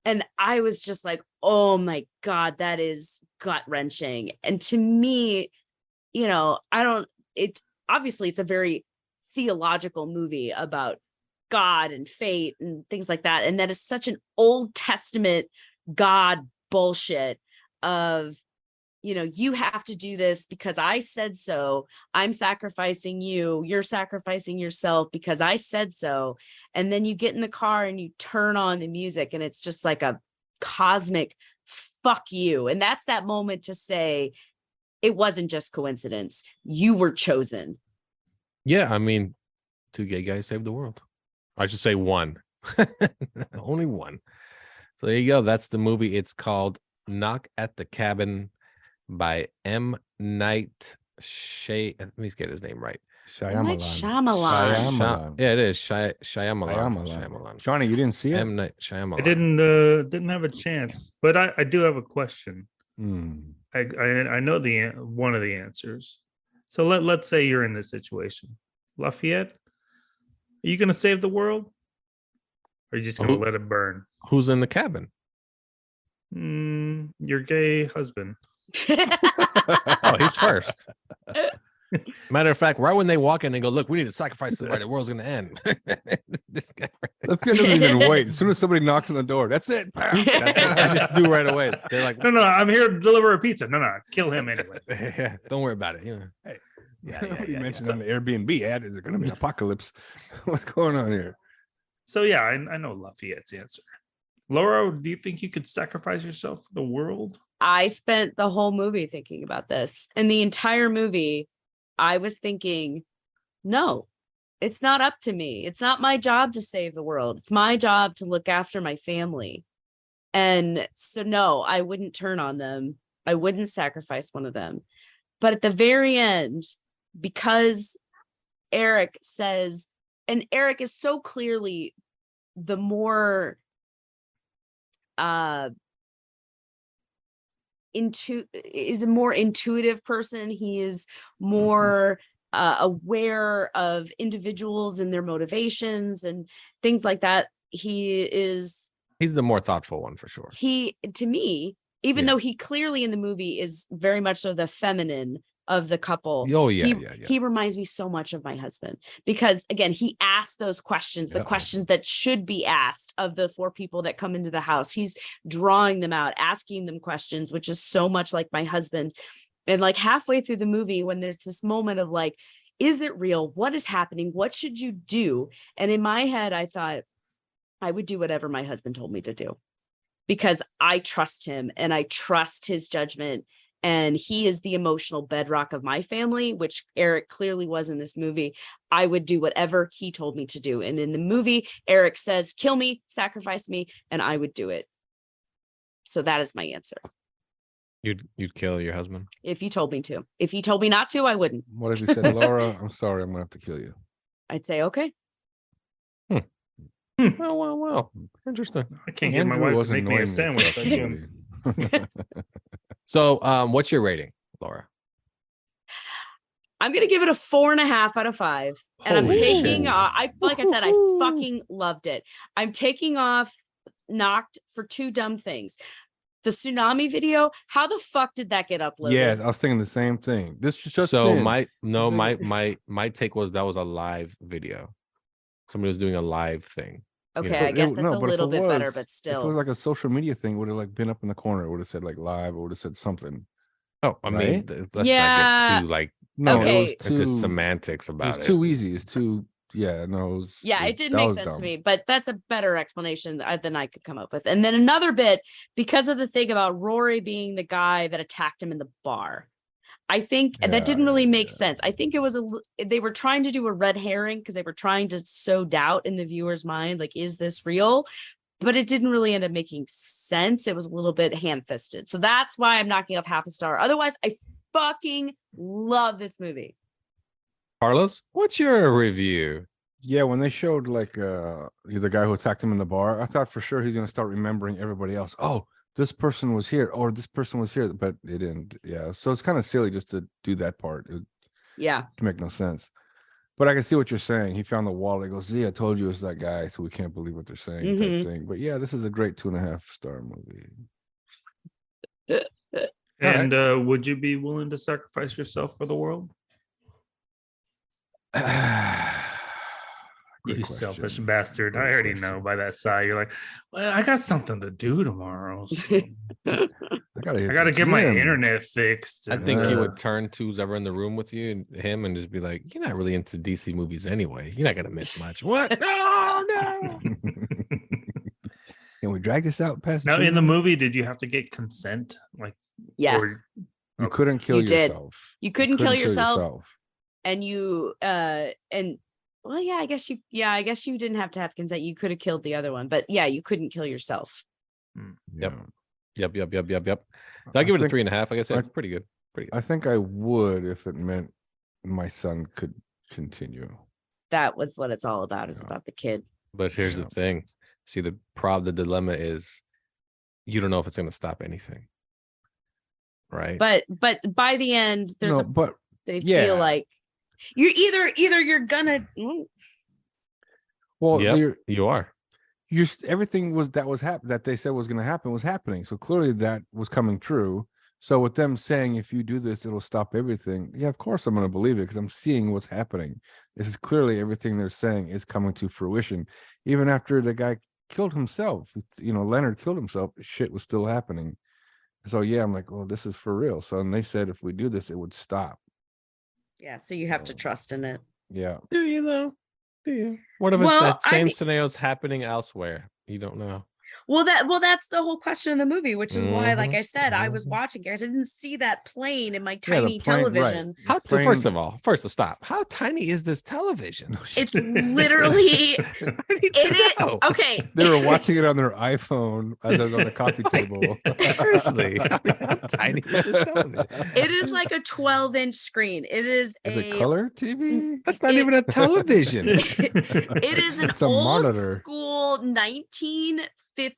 And I was just like, oh my God, that is gut-wrenching. And to me, you know, obviously it's a very theological movie about God and fate and things like that. And that is such an Old Testament God bullshit of, you know, you have to do this because I said so. I'm sacrificing you. You're sacrificing yourself because I said so. And then you get in the car and you turn on the music and it's just like a cosmic fuck you. And that's that moment to say, it wasn't just coincidence. You were chosen. Yeah. I mean, 2 gay guys saved the world. I should say 1. Only 1. So there you go. That's the movie. It's called Knock at the Cabin by M. Night let me get his name right. Shyamalan. Yeah, it is Shyamalan. Johnny, you didn't see it? M. Night Shyamalan. I didn't have a chance, but I do have a question. I know one of the answers. So let's say you're in this situation. Lafayette, are you going to save the world? Or are you just going to let it burn? Who's in the cabin? Your gay husband. Oh, he's first. Matter of fact, right when they walk in, they go, look, we need to sacrifice somebody. The world's going to end. This guy doesn't even wait. As soon as somebody knocks on the door, that's it. I just do right away. They're like, no, I'm here to deliver a pizza. No, kill him anyway. Yeah, don't worry about it. You know. Hey, you mentioned on the Airbnb ad, is it going to be an apocalypse? What's going on here? So yeah, I know Lafayette's answer. Laura, do you think you could sacrifice yourself for the world? I spent the whole movie thinking about this. And the entire movie, I was thinking, no, it's not up to me. It's not my job to save the world. It's my job to look after my family. And so, no, I wouldn't turn on them. I wouldn't sacrifice one of them. But at the very end, because Eric says, and Eric is so clearly the more is a more intuitive person. He is more aware of individuals and their motivations and things like that. He's the more thoughtful one for sure. To me, even though he clearly in the movie is very much so the feminine of the couple. Oh, yeah, He reminds me so much of my husband because, again, he asks those questions, the questions that should be asked of the 4 people that come into the house. He's drawing them out, asking them questions, which is so much like my husband. And like halfway through the movie, when there's this moment of like, is it real? What is happening? What should you do? And in my head, I thought I would do whatever my husband told me to do because I trust him and I trust his judgment. And he is the emotional bedrock of my family, which Eric clearly was in this movie. I would do whatever he told me to do. And in the movie, Eric says, kill me, sacrifice me, and I would do it. So that is my answer. You'd kill your husband? If he told me to. If he told me not to, I wouldn't. What if he said, Laura, I'm sorry, I'm going to have to kill you? I'd say, okay. Well. Interesting. I can't get my wife to make me a sandwich. So, what's your rating, Laura? I'm gonna give it a 4.5 out of 5. And I'm taking like I said, I fucking loved it. I'm taking off Knocked for 2 dumb things. The tsunami video, how the fuck did that get uploaded? Yes, I was thinking the same thing. This was just so in. my take was that was a live video. Somebody was doing a live thing. Okay, I guess that's a little bit better, but still. If it was like a social media thing, it would have like been up in the corner. It would have said like live, or would have said something. Oh, I mean, let's not get too like into semantics about it. It's too easy. It's too it did make sense to me, but that's a better explanation than I could come up with. And then another bit, because of the thing about Rory being the guy that attacked him in the bar. I think that didn't really make sense. I think it was they were trying to do a red herring because they were trying to sow doubt in the viewer's mind. Like, is this real? But it didn't really end up making sense. It was a little bit ham-fisted. So that's why I'm knocking off 0.5 star. Otherwise, I fucking love this movie. Carlos, what's your review? Yeah, when they showed like the guy who attacked him in the bar, I thought for sure he's going to start remembering everybody else. Oh, this person was here, or this person was here, but it didn't. Yeah, so it's kind of silly just to do that part. It make no sense. But I can see what you're saying. He found the wall. He goes, "See, I told you it's that guy." So we can't believe what they're saying, type thing. But yeah, this is a great 2.5 star movie. And would you be willing to sacrifice yourself for the world? You selfish bastard. I already know by that sigh. You're like, well, I got something to do tomorrow. So I gotta get my internet fixed. I think he would turn to who's ever in the room with you and him and just be like, you're not really into DC movies anyway. You're not gonna miss much. What? No. Can we drag this out past now? In the movie, did you have to get consent? Like, yes. You couldn't kill yourself. You couldn't kill yourself. And you well, yeah, I guess you didn't have to have consent. You could have killed the other one, but yeah, you couldn't kill yourself. Yep. I'll give it a 3.5. Like I said, it's pretty good. I think I would if it meant my son could continue. That was what it's all about. It's about the kid. But here's the thing. See, the dilemma is you don't know if it's going to stop anything. Right. But by the end, feel like you're either you're gonna. Well, you are. Everything that they said was going to happen was happening. So clearly that was coming true. So with them saying, if you do this, it'll stop everything. Yeah, of course I'm going to believe it because I'm seeing what's happening. This is clearly everything they're saying is coming to fruition. Even after the guy killed himself, Leonard killed himself, shit was still happening. So yeah, I'm like, well, this is for real. So and they said if we do this, it would stop. Yeah, so you have to trust in it. Yeah. Do you though? Do you? What if that same scenario is happening elsewhere? You don't know. Well, that's the whole question of the movie, which is why, like I said, I was watching, guys. I didn't see that plane in my tiny television. Right. First to stop. How tiny is this television? It's literally. Okay. They were watching it on their iPhone as I was on the coffee table. Seriously, how tiny is this television? It is like a 12-inch screen. It is a color TV. That's not even a television. It is an old monitor. School 1950s like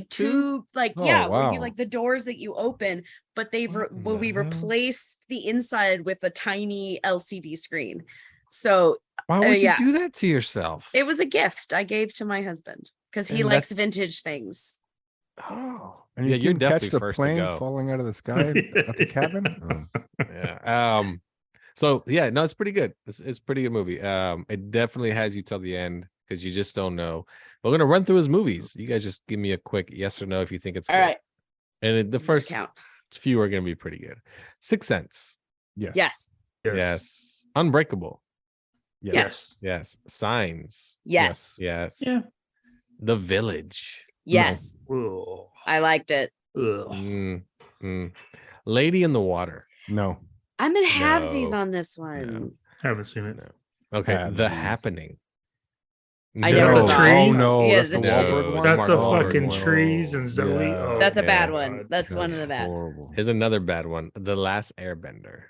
tube, would be like the doors that you open, but we replaced the inside with a tiny LCD screen. So why would you do that to yourself? It was a gift I gave to my husband because he likes vintage things. Oh, And yeah, you you're can catch definitely the first to plane go. falling out of the sky at the cabin. Oh. Yeah. So yeah, no, it's pretty good. It's a pretty good movie. It definitely has you till the end because you just don't know. We're gonna run through his movies. You guys just give me a quick yes or no if you think it's All good. right. And the first Count. few are gonna be pretty good. Sixth Sense. Yes. Yes. Yes. Unbreakable. Yes. Yes. Signs. Yes. Yes. Yeah. The Village. Yes. Ugh. I liked it. Ugh. Lady in the Water. No. I'm in halvesies No. on this one. Haven't seen it. No. Okay. Ah, The geez. Happening. I never No. saw Trees? it. Oh, no, Yeah, that's the the Wahlberg tree- one? That's the Mark fucking Wahlberg. trees and Zoe. Yeah. Oh, That's a my bad God. one. That's one of the bad. Horrible. Here's another bad one. The Last Airbender.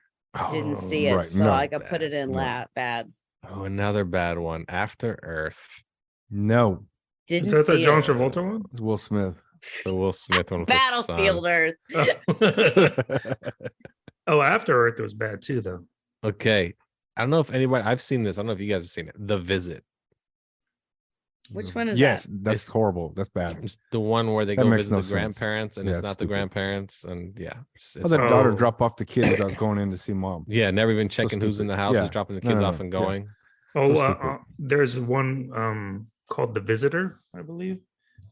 Didn't Oh, see it, right, so no. I could put it in No. bad. Oh, another bad one. After Earth. No. Didn't Is that the see John it. Travolta one? It's Will Smith. The Will Smith one with the sun. Battlefield Earth. Oh, After Earth was bad too, though. Okay. I don't know if anybody I've seen this. I don't know if you guys have seen it. The Visit. Which one is yes, that? that's It's- horrible. That's bad. It's the one where they That go makes visit no the sense. grandparents and Yeah, it's it's not the stupid. grandparents. And yeah, Oh, it's that daughter Oh. drop off the kids without going in to see mom. yeah, never even checking who's in stupid. the house, Yeah. just dropping the No, kids no, off no. and Yeah. going. Oh, stupid. there's one called The Visitor, I believe,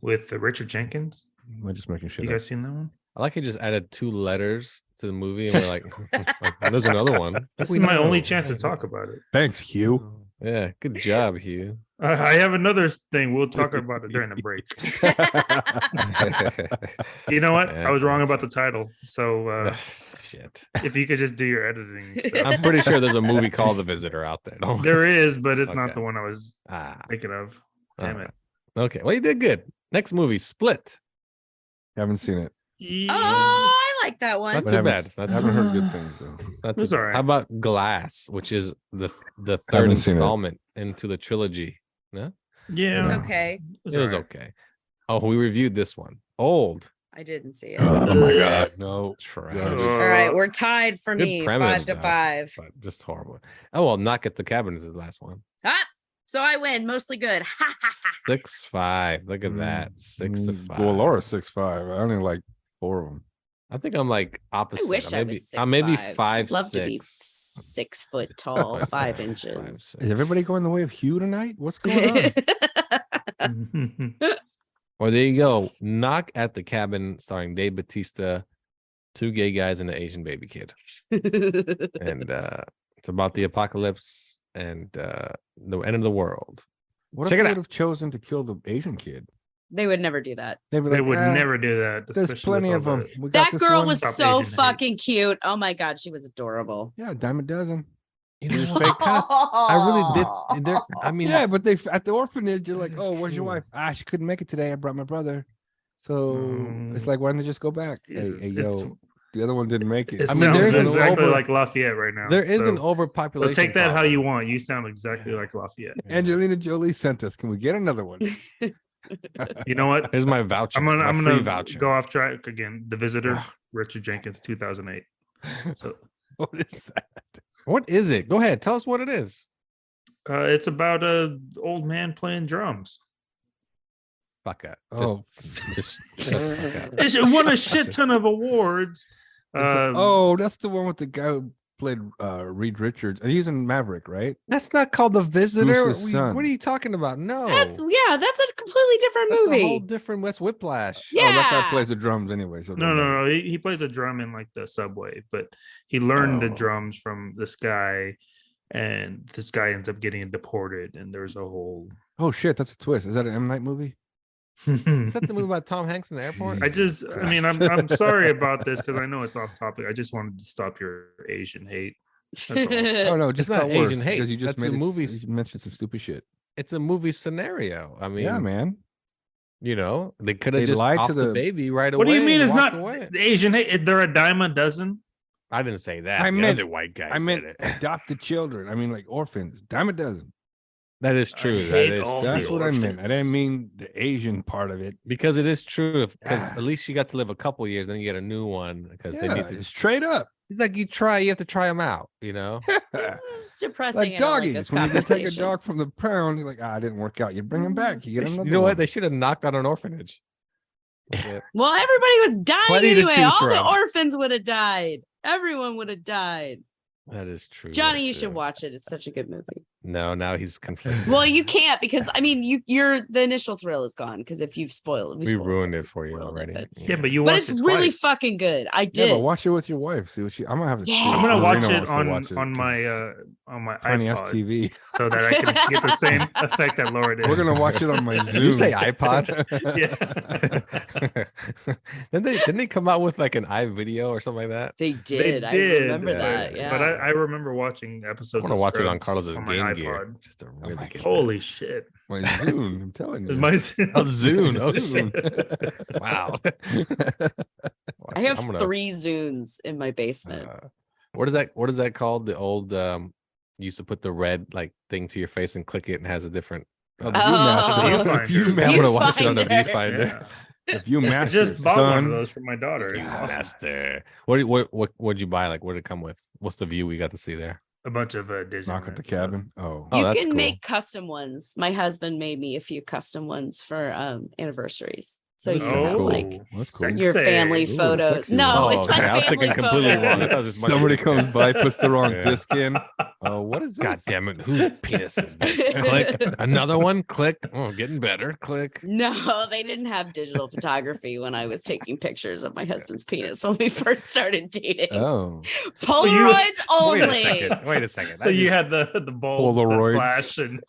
with Richard Jenkins. I'm just making shit You up. guys seen that one? I like he just added 2 letters to the movie and we're like, there's another one. This We is my only know. chance to talk about it. Thanks, Hugh. Yeah, good job, Hugh. I have another thing. We'll talk about it during the break. You know what? I was wrong about the title. So Shit. if you could just do your editing stuff. I'm pretty sure there's a movie called The Visitor out there. Don't There is, but it's not Okay. the one I was Ah, thinking of. Damn all it. right. Okay, well, you did good. Next movie, Split. Haven't seen it. Oh, I like that one. Not But too haven't- bad. It's not I too haven't heard bad. good things though. Not too It's bad. all right. How about Glass, which is the third Haven't seen it. installment into the trilogy? No, Yeah. It's okay. it was alright. okay. Oh, we reviewed this one. Old. I didn't see it. Oh my god, no. Trash. All right, we're tied for Good me, premise, 5 to though. 5. But just horrible. Oh well, Knock at the Cabin is his last one. Ah, so I win, mostly good. 6-5. Look at that. 6 to 5. Well, Laura's 6'5". I only like 4 of them. I think I'm like opposite. I wish I maybe, was I'm maybe 6'5". 5'6". Love to be 6 foot tall, 5 inches. 5'6". Is everybody going the way of Hugh tonight? What's going on? Or there you go. Knock at the Cabin, starring Dave Bautista, 2 gay guys and an Asian baby kid. And it's about the apocalypse and the end of the world. What Check if it they out. would have chosen to kill the Asian kid? They would never do that. They'd be They like, would "Ah, never do that. There's especially plenty with of all them. the- We got That this girl one." was Stop so Asian hate. fucking cute. Oh my god, she was adorable. Yeah, a dime a dozen. You know, they kind of, I really did. I mean, Yeah, but they at the orphanage, you're like, "Oh, where's your wife?" Ah, she couldn't make it today. I brought my brother. So it's like, why don't they just go back? Jesus, Hey, it's- yo, the other one didn't make it. It I mean, sounds there is an exactly over- like Lafayette right now. there is an so overpopulation. take that how problem. you want. You sound exactly like Lafayette. Angelina Jolie sent us. Can we get another one? You know what? Here's my voucher. I'm my free gonna voucher. go off track again. The Visitor, Ugh. Richard Jenkins, 2008. So What is that? What is it? Go ahead. Tell us what it is. it's about a old man playing drums. Fuck it. Oh, Just shut the fuck up. It won a shit ton of awards. oh, that's the one with the guy who played Reed Richards, and he's in Maverick, right? That's not called The Visitor. Who's his son? What are you talking about? No. That's a completely different That's movie. a whole different West Whiplash. Yeah. Oh, that guy plays the drums anyway. So No. He plays a drum in like the subway, but he learned the Oh. drums from this guy, and this guy ends up getting deported. And there's a whole. Oh shit, that's a twist. Is that an M Night movie? Is that the movie about Tom Hanks in the airport? I mean, I'm sorry about this because I know it's off topic. I just wanted to stop your Asian hate. That's all. Oh no, just not got worse, Asian hate. because you just That's made a it, movie. you mentioned some stupid shit. It's a movie scenario. I mean, Yeah, man. you know, they could They have just lied off to the the- baby right away. What do you mean and it's walked not away. the Asian hate? They're a dime a dozen. I didn't say that. I The meant- other white guy I meant said it. adopted children. I mean, like orphans. Dime a dozen. That is true. That hate is all true. That's what I meant. I orphans. didn't mean the Asian part of it. Because it is true. Because Ah. at least you got to live a couple years, then you get a new one. Because they Yeah, need to. it's straight up. It's like you have to try them out. You know. This is depressing. Like I don't like doggies. this When you can take a conversation. dog from the pound, you're like, it didn't work out. You bring him back. You get another You know what? one. They should have knocked on an orphanage. Well, everybody was dying Plenty to anyway. choose All the from. orphans would have died. Everyone would have died. That is true. Johnny, you too. should watch it. It's such a good movie. No, now he's conflicted. Well, you can't because I mean, you're the initial thrill is gone because if you've spoiled, we ruined it for you spoiled already. it, Yeah, but you but watched it's it really twice. fucking good. I Yeah, did. but watch it with your wife. See what she. I'm gonna have to. Yeah. I'm gonna watch Marina it wants to on watch my Tiny ass iPod TV. so that I can get the same effect that Laura did. We're gonna watch it on my Zoom. Did you say iPod? Yeah. Didn't they come out with like an iVideo or something like that? They did. I remember that. Yeah. But I remember watching episodes. I want to watch it on Scrubs Carlos's on my Game iPod. Gear. Just to really get Holy shit! My Zune. I'm telling you. My Zune. Oh, Zune. Oh, Zune. Wow. I have 3 Zunes in my basement. What is that called? The old you used to put the red like thing to your face and click it and has a different Viewfinder. I'm gonna watch it on a Viewfinder. viewfinder. Yeah. If you I master, just bought one of son, those for my daughter. It's awesome. Master. What'd you buy? Like, what did it come with? What's the view we got to see there? A bunch of Disney. knock at the cabin. Oh, Oh, You that's can cool. make custom ones. My husband made me a few custom ones for anniversaries. So you That's can have cool. like That's cool. Sexy. your family Ooh, photos. sexy No, one. Oh, it's not okay. I was family thinking completely photos. wrong. I thought it was much Somebody different. comes by, puts the wrong Yeah. disc in. Oh, what is this? God damn it! Whose penis is this? Click. Another one. Click. Oh, getting better. Click. No, they didn't have digital photography when I was taking pictures of my husband's penis when we first started dating. Oh, Polaroids only. Wait a second. So you had the bulbs, Polaroids. the flash, and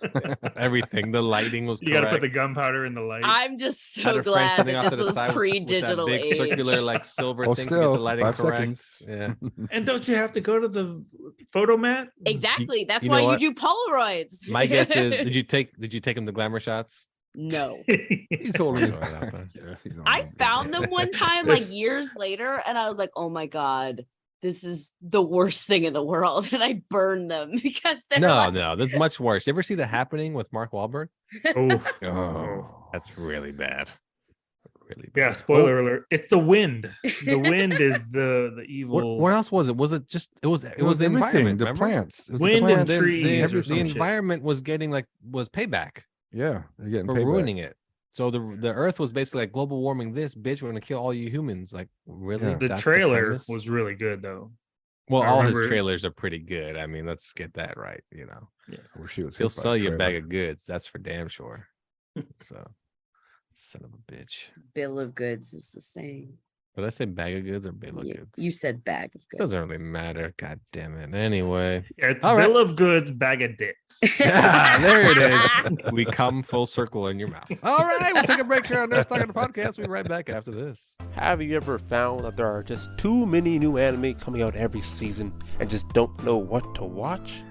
everything. The lighting was. you got to put the correct. gunpowder in the light. I'm just Had so a friend glad standing that off this to the was side with that pre-digital big age. circular like silver Well, thing to get the still, lighting 5 correct. seconds. Yeah. And don't you have to go to the photo mat? Exactly. That's you know why what? you do Polaroids. My guess is, did you take him to glamour shots? No. he's holding his. Sorry about that. Yeah, he's on I it. found them one time like years later and I was like, oh my God, this is the worst thing in the world. And I burned them because they're No, that's much worse. You ever see The Happening with Mark Wahlberg? Oh, Oh, That's really bad. Really bad. yeah. Spoiler alert! It's the wind. The wind is the evil. What else was it? Was it just it was the everything, environment, the remember? plants, It was the Wind and plants. trees or The some shit. environment was getting was payback Yeah, they're getting for payback. ruining it. So the Earth was basically like global warming. This bitch, we're gonna kill all you humans. Like really? Yeah. The That's trailer premise? was really good though. Well, I all his remember- trailers are pretty good. I mean, let's get that right. You know, I wish he was. he'll hit by sell a you a trailer. bag of goods. That's for damn sure. So, son of a bitch. Bill of goods is the same. Did I say bag of goods or bill of goods? You said bag of goods. Doesn't really matter. God damn it. Anyway, Yeah, it's All bill of goods, bag of dicks. ah, there it is. We come full circle in your mouth. All right, we'll take a break here on Nurse Talking the Podcast. We'll be right back after this. Have you ever found that there are just too many new anime coming out every season and just don't know what to watch?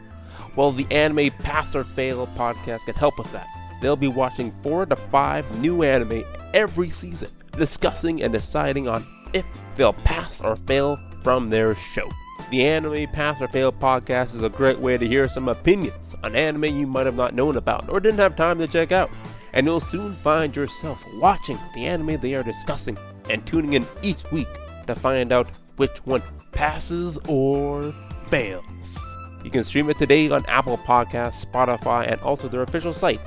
Well, the Anime Pass or Fail podcast can help with that. They'll be watching 4 to 5 new anime every season, discussing and deciding on if they'll pass or fail from their show. The Anime Pass or Fail podcast is a great way to hear some opinions on anime you might have not known about or didn't have time to check out. And you'll soon find yourself watching the anime they are discussing and tuning in each week to find out which one passes or fails. You can stream it today on Apple Podcasts, Spotify, and also their official site,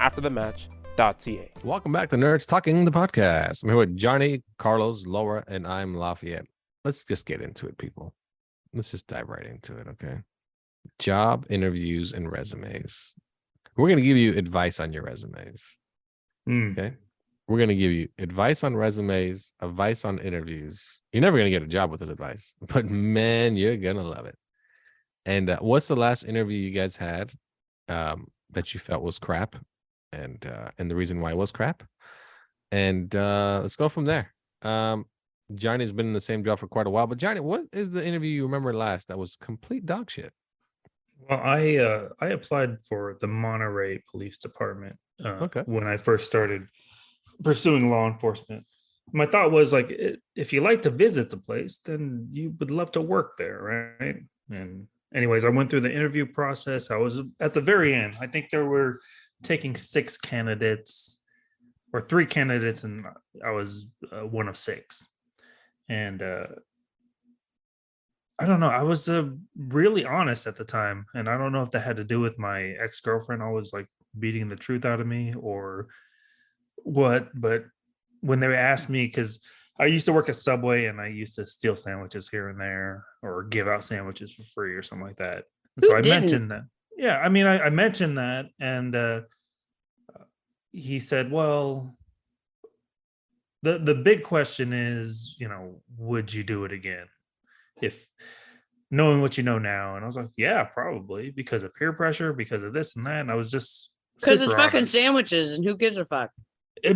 afterthematch.ca. Welcome back to Nerds Talking the Podcast. I'm here with Johnny, Carlos, Laura, and I'm Lafayette. Let's just get into it, people. Let's just dive right into it, okay? Job interviews and resumes. We're going to give you advice on your resumes, okay? We're going to give you advice on resumes, advice on interviews. You're never going to get a job with this advice, but man, you're going to love it. And what's the last interview you guys had that you felt was crap? And the reason why it was crap. And let's go from there. Johnny's been in the same job for quite a while, but Johnny, what is the interview you remember last that was complete dog shit? Well, I applied for the Monterey Police Department when I first started pursuing law enforcement. My thought was like, if you like to visit the place, then you would love to work there, right? And anyways, I went through the interview process. I was at the very end. I think there were taking 6 candidates or 3 candidates, and I was one of 6. And I don't know. I was really honest at the time, and I don't know if that had to do with my ex-girlfriend always like beating the truth out of me or what. But when they asked me, because I used to work at Subway and I used to steal sandwiches here and there or give out sandwiches for free or something like that. And so I mentioned that. Yeah, I mean, I mentioned that, and he said, well, the big question is, would you do it again if knowing what you know now? And I was like, yeah, probably, because of peer pressure, because of this and that. And I was just because it's fucking sandwiches, and who gives a fuck?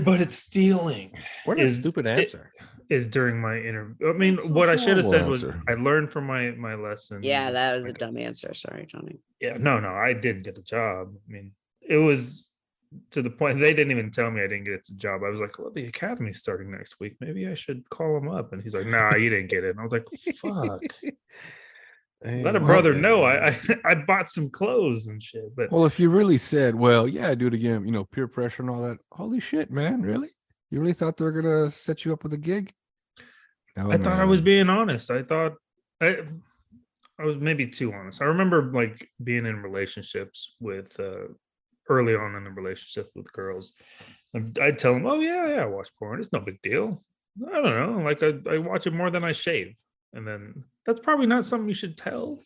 But it's stealing. What a stupid answer. Is during my interview. I mean, what I should have said was I learned from my lesson. Yeah, that was a dumb answer. Sorry, Johnny. Yeah, no, I didn't get the job. I mean, it was to the point they didn't even tell me I didn't get the job. I was like, well, the academy's starting next week. Maybe I should call him up. And he's like, nah, you didn't get it. And I was like, fuck. Let a brother know I bought some clothes and shit. But well, if you really said, well, yeah, I do it again, peer pressure and all that. Holy shit, man, really? You really thought they were gonna set you up with a gig? No, I thought I was being honest. I thought I was maybe too honest. I remember like being in relationships with early on in the relationship with girls. I'd tell them, oh yeah, I watch porn. It's no big deal. I don't know. Like I watch it more than I shave. And then that's probably not something you should tell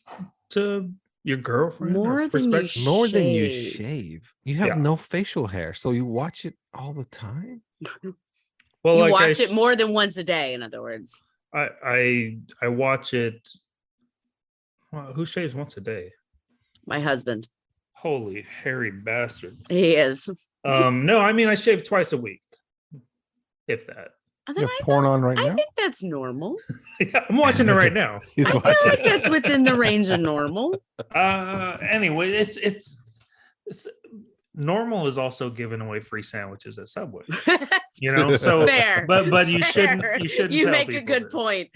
to your girlfriend. More than you shave. You have no facial hair, so you watch it all the time. Well, you watch it more than once a day. In other words, I watch it. Well, who shaves once a day? My husband. Holy hairy bastard. He is. No, I mean I shave twice a week, if that. You have porn on right now? I think that's normal. Yeah, I'm watching it right now. I feel like that's within the range of normal. Anyway, it's normal is also giving away free sandwiches at Subway. So fair. But you shouldn't you tell make people a good this. point.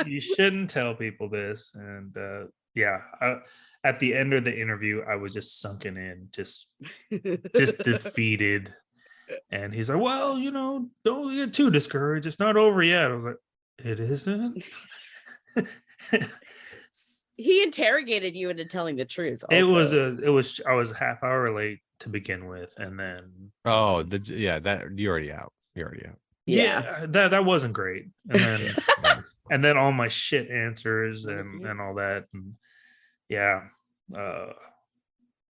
You shouldn't tell people this. And at the end of the interview, I was just sunken in, just defeated. And he's like, well, don't get too discouraged. It's not over yet. I was like, it isn't. He interrogated you into telling the truth. Also. I was a half hour late to begin with. And then. Oh, that you're already out. Yeah. That wasn't great. And then, and then all my shit answers and all that. And yeah.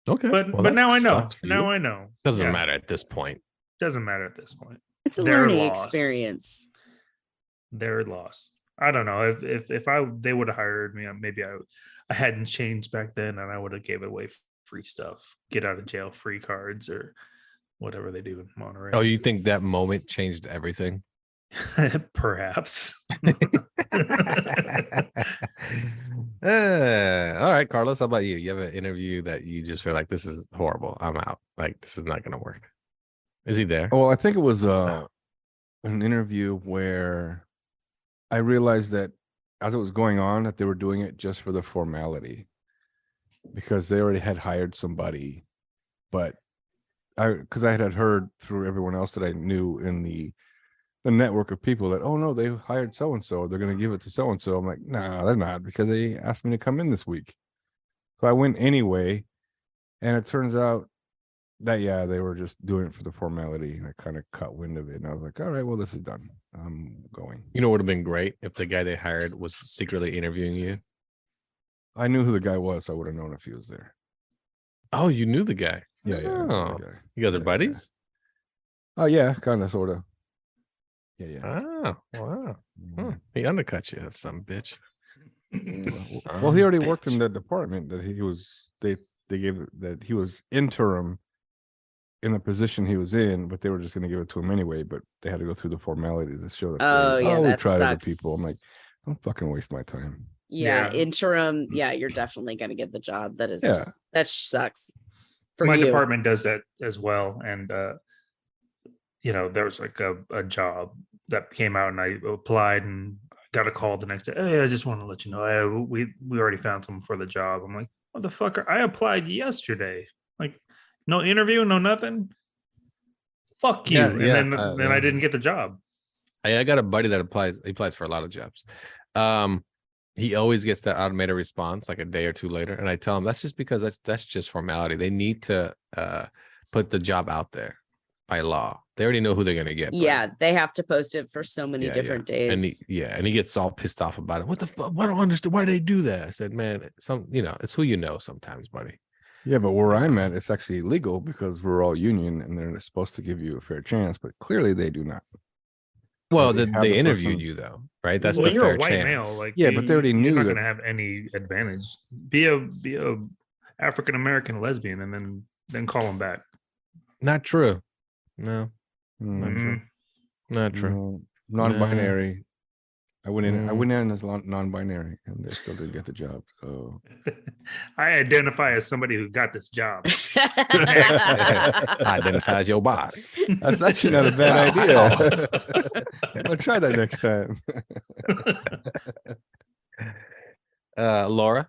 Okay. But now I know. Now I know. Doesn't matter at this point. Doesn't matter at this point. It's a learning experience. Their loss. I don't know if they would have hired me. Maybe I hadn't changed back then, and I would have gave away free stuff, get out of jail free cards, or whatever they do in Monterey. Oh, you think that moment changed everything? Perhaps. All right, Carlos, how about you? You have an interview that you just feel like this is horrible. I'm out. Like this is not going to work. Is he there? Well, I think it was an interview where I realized that as it was going on, that they were doing it just for the formality, because they already had hired somebody. But because I had heard through everyone else that I knew in the network of people that, oh no, they hired so and so, they're going to give it to so and so. I'm like, no, they're not, because they asked me to come in this week. So I went anyway, and it turns out that they were just doing it for the formality, and I kind of caught wind of it, and I was like, all right, well, this is done. I'm going. You know what would have been great if the guy they hired was secretly interviewing you? I knew who the guy was, so I would have known if he was there. Oh, you knew the guy? Yeah. Oh, you guys are buddies? Oh, yeah, kind of, sort of. Yeah. Oh, wow. He undercut you, that son of a bitch. Well, he already worked in the department that he was. They gave it, that he was interim in the position he was in, but they were just going to give it to him anyway. But they had to go through the formalities to show that. We tried other people. I'm like, don't fucking waste my time. Yeah, interim. Yeah, you're definitely going to get the job. That is just, that sucks. For my you. department does that as well, and there was like a job that came out, and I applied and got a call the next day. Hey, I just want to let you know, we already found someone for the job. I'm like, motherfucker, I applied yesterday. Like, no interview, no nothing. Fuck you. And then I didn't get the job. I got a buddy that applies. He applies for a lot of jobs. He always gets that automated response like a day or two later, and I tell him that's just because that's just formality. They need to put the job out there by law. They already know who they're gonna get. Yeah, they have to post it for so many different days. And he gets all pissed off about it. What the fuck? I don't understand. Why do they do that? I said, man, it's who you know sometimes, buddy. Yeah, but where I'm at, it's actually illegal because we're all union and they're supposed to give you a fair chance, but clearly they do not. Well, they interviewed you though, right? That's the you're fair a white chance. male, like but they already knew you're not that. going to have any advantage. Be a African American lesbian, and then call them back. Not true. No, Mm, not true. Not true. no, non-binary. I went in as non-binary, and they still didn't get the job. So I identify as somebody who got this job. I identify as your boss. that's actually not a bad idea. I'm gonna try that next time. Laura.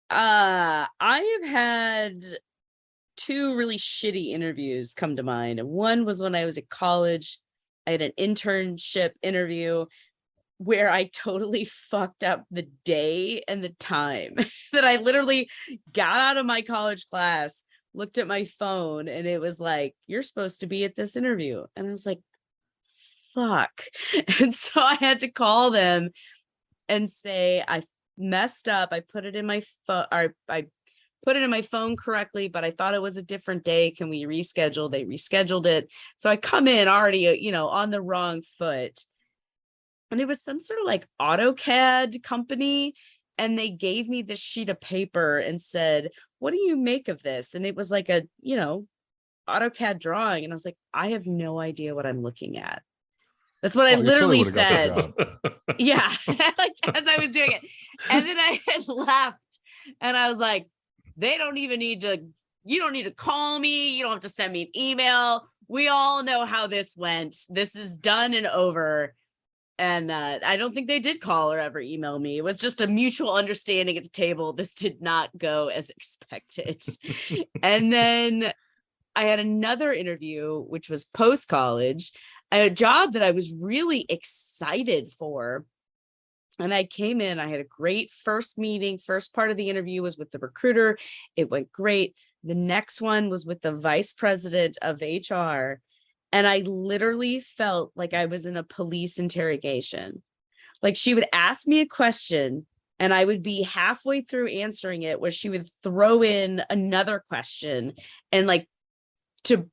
I have had 2 really shitty interviews come to mind. One was when I was at college. I had an internship interview where I totally fucked up the day and the time that I literally got out of my college class, looked at my phone, and it was like, you're supposed to be at this interview. And I was like, fuck. And so I had to call them and say, I messed up. I put it in my phone, or I put it in my phone correctly, but I thought it was a different day. Can we reschedule? They rescheduled it. So I come in already, on the wrong foot. And it was some sort of like AutoCAD company. And they gave me this sheet of paper and said, what do you make of this? And it was like a, AutoCAD drawing. And I was like, I have no idea what I'm looking at. That's what I literally said. Yeah. Like as I was doing it. And then I had left and I was like, you don't need to call me. You don't have to send me an email. We all know how this went. This is done and over. And I don't think they did call or ever email me. It was just a mutual understanding at the table. This did not go as expected. And then I had another interview, which was post-college, a job that I was really excited for. And I came in, I had a great first meeting. First part of the interview was with the recruiter. It went great. The next one was with the vice president of HR. And I literally felt like I was in a police interrogation. Like she would ask me a question and I would be halfway through answering it where she would throw in another question and like to,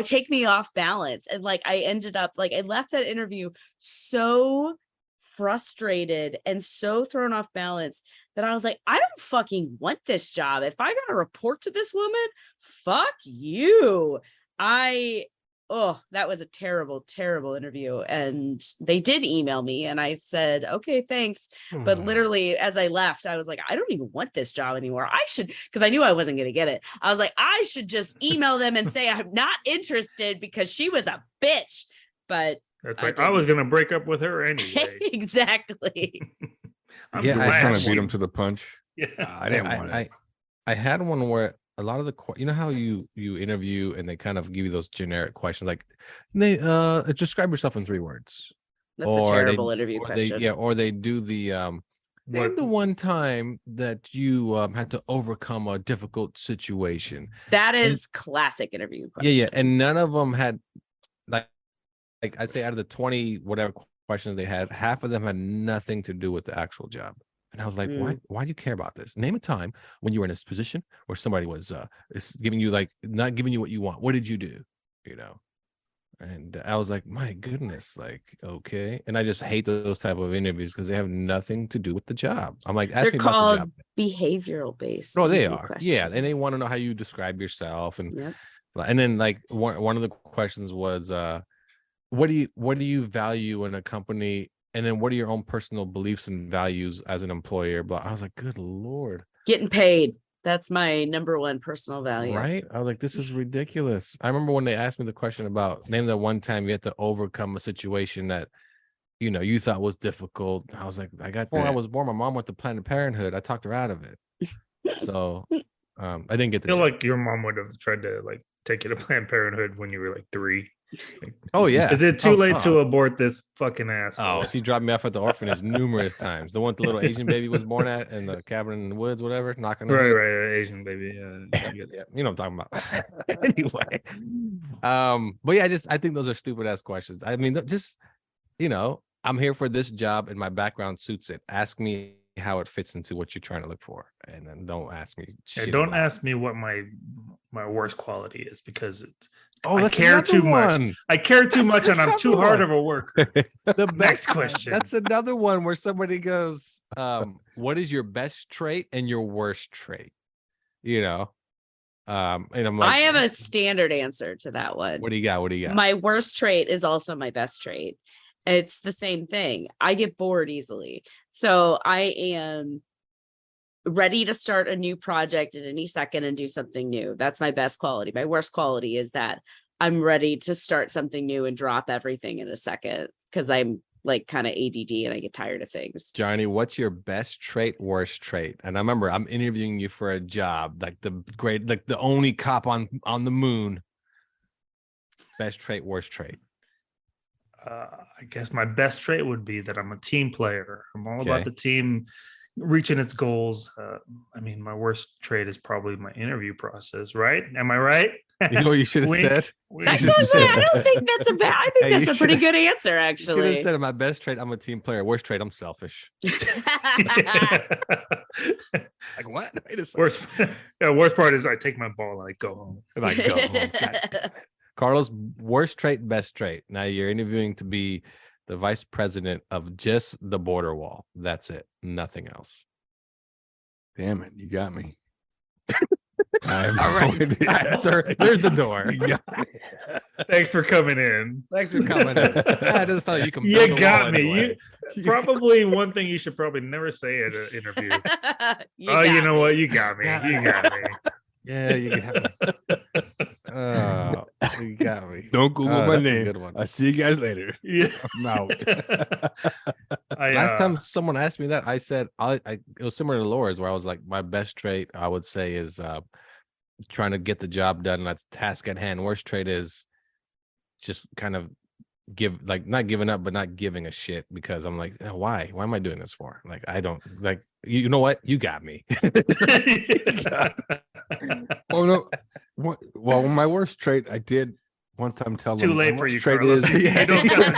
take me off balance. And like, I ended up like, I left that interview so frustrated and so thrown off balance that I was like, I don't fucking want this job. If I got to report to this woman, fuck you. That was a terrible, terrible interview. And they did email me and I said, okay, thanks. But literally as I left, I was like, I don't even want this job anymore. I should, because I knew I wasn't going to get it. I was like, I should just email them and say I'm not interested because she was a bitch. But that's like, I was going to break up with her anyway. Exactly. I was trying to beat him to the punch. Yeah. I didn't want it. I had one where a lot of the, how you interview and they kind of give you those generic questions, like they describe yourself in 3 words. That's a terrible interview question. Or they do the name the one time that you had to overcome a difficult situation. That is classic interview question. Yeah, and none of them had like I'd say out of the 20 whatever questions they had, half of them had nothing to do with the actual job. And I was like, why do you care about this? Name a time when you were in this position where somebody was giving you like not giving you what you want. What did you do? And I was like, my goodness, like, okay. And I just hate those type of interviews because they have nothing to do with the job. I'm like, ask me about the job. Behavioral based. No, they are. Questions. Yeah. And they want to know how you describe yourself. And then like one of the questions was what do you value in a company? And then what are your own personal beliefs and values as an employer? But I was like, good Lord. Getting paid. That's my number one personal value. Right? I was like, this is ridiculous. I remember when they asked me the question about name that one time you had to overcome a situation that, you thought was difficult. I was like, I was born, my mom went to Planned Parenthood. I talked her out of it. So I didn't get I feel like your mom would have tried to like take you to Planned Parenthood when you were like 3. Oh yeah. Is it too late to abort this fucking ass? Oh, she dropped me off at the orphanage numerous times. The one the little Asian baby was born at in the cabin in the woods, whatever, knocking on right, Asian baby. Yeah, you know what I'm talking about. Anyway. But yeah, I think those are stupid ass questions. I mean, just I'm here for this job and my background suits it. Ask me how it fits into what you're trying to look for, and then don't ask me shit don't about ask me what my worst quality is, because it's I care too much. I care too much, and I'm too hard of a worker. The Next question. That's another one where somebody goes, what is your best trait and your worst trait? And I'm like, I have a standard answer to that one. What do you got? My worst trait is also my best trait. It's the same thing. I get bored easily. So I am ready to start a new project at any second and do something new. That's my best quality. My worst quality is that I'm ready to start something new and drop everything in a second, because I'm like kind of ADD and I get tired of things. Johnny, what's your best trait, worst trait? And I remember I'm interviewing you for a job, like the only cop on the moon. Best trait, worst trait. I guess my best trait would be that I'm a team player. I'm all about the team reaching its goals. I mean, my worst trait is probably my interview process, right? Am I right? You know what you should have said? Actually, I don't think that's a bad. I think that's a pretty good answer, actually. You should have said, my best trait, I'm a team player. Worst trait, I'm selfish. Like what? Wait a second. Worst part is I take my ball and I go home. Carlos, worst trait, best trait. Now you're interviewing to be the vice president of just the border wall. That's it. Nothing else. Damn it. You got me. All right, sir. There's the door. Thanks for coming in. That doesn't sound like you can. You got me. Anyway. You probably one thing you should probably never say at an interview. You know what? You got me. You got me. Yeah, you got me. Oh, you got me. Don't Google my name. Good one. I'll see you guys later. Yeah. I'm out. Last time someone asked me that, I said it was similar to Laura's, where I was like, my best trait I would say is trying to get the job done. That's task at hand. Worst trait is just kind of not giving up, but not giving a shit, because I'm like, why am I doing this for? Like, I don't like, you know what? You got me. Oh no. Well, my worst trait, I did one time tell them. Too late for you, trait Carlos. is, You don't got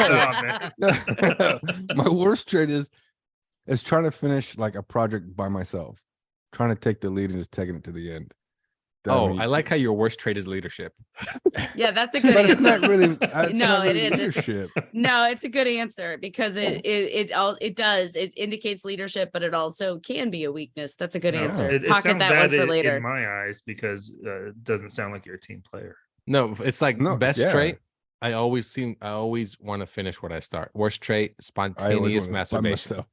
the job, man. My worst trait is trying to finish like a project by myself, trying to take the lead and just taking it to the end. I like how your worst trait is leadership. Yeah, that's a good But answer. it's not really. No, it is. leadership. No, it's a good answer, because it indicates leadership, but it also can be a weakness. That's a good answer. It Pocket sounds that bad one for later. in my eyes, because it doesn't sound like you're a team player. No, it's like best trait. I always want to finish what I start. Worst trait, spontaneous masturbation.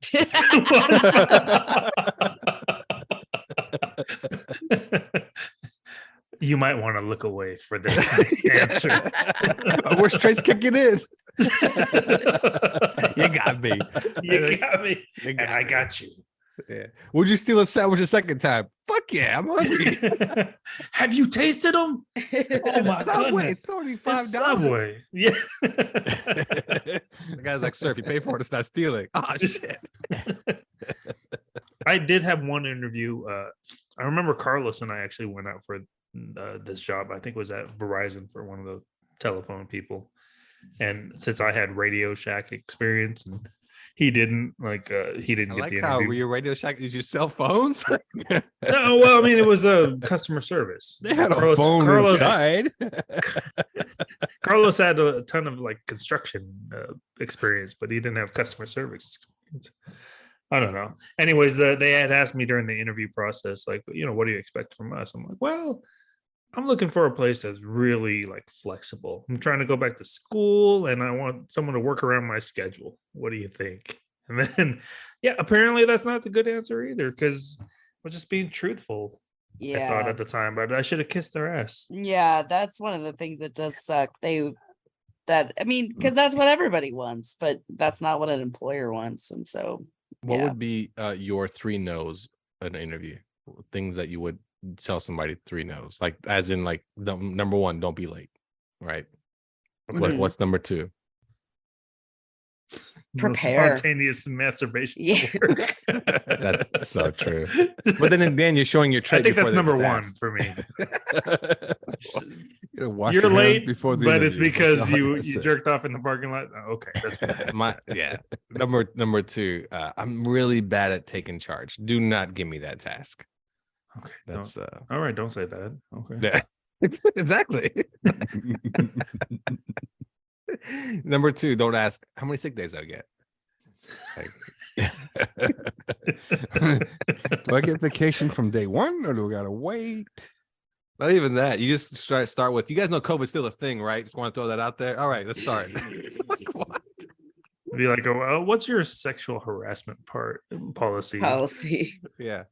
You might want to look away for this next answer. Worst trait's kicking in. You got me. You got me. And I got you. Yeah. Would you steal a sandwich a second time? Fuck yeah, I'm hungry. Have you tasted them? Oh my Subway, goodness. it's only $5. Subway. Yeah. The guy's like, sir, if you pay for it, it's not stealing. Oh shit. I did have one interview. I remember Carlos and I actually went out for this job. I think it was at Verizon for one of the telephone people. And since I had Radio Shack experience and he didn't, he didn't I get like the how interview. your Radio Shack is your cell phones. No, well, I mean, it was a customer service. They had a phone inside. Carlos had a ton of construction experience, but he didn't have customer service experience. I don't know. Anyways, they had asked me during the interview process, what do you expect from us? I'm like, well, I'm looking for a place that's really flexible. I'm trying to go back to school and I want someone to work around my schedule. What do you think? And then, apparently that's not the good answer either, because we're just being truthful. Yeah. I thought at the time, but I should have kissed their ass. Yeah, that's one of the things that does suck. Because that's what everybody wants, but that's not what an employer wants. And so, what would be your 3 no's in an interview? Things that you would tell somebody 3 no's, as in number 1, don't be late, right? What's number 2? Prepare. Spontaneous masturbation. Yeah. That's so true. But then again, you're showing your trait. I think before that's number it's 1 asked. for me. Wash You're your hands late, before the but it's interview. because That's all I you gotta say. jerked off in the parking lot. Oh, okay, that's fine. Number 2. I'm really bad at taking charge. Do not give me that task. Okay, That's all right. Don't say that. Okay. yeah. Exactly. Number 2, don't ask how many sick days I get. Do I get vacation from day 1 or do I gotta wait? Not even that. You just start with, you guys know COVID's still a thing, right? Just want to throw that out there. All right, let's start. What? Be like, oh, what's your sexual harassment policy? Yeah.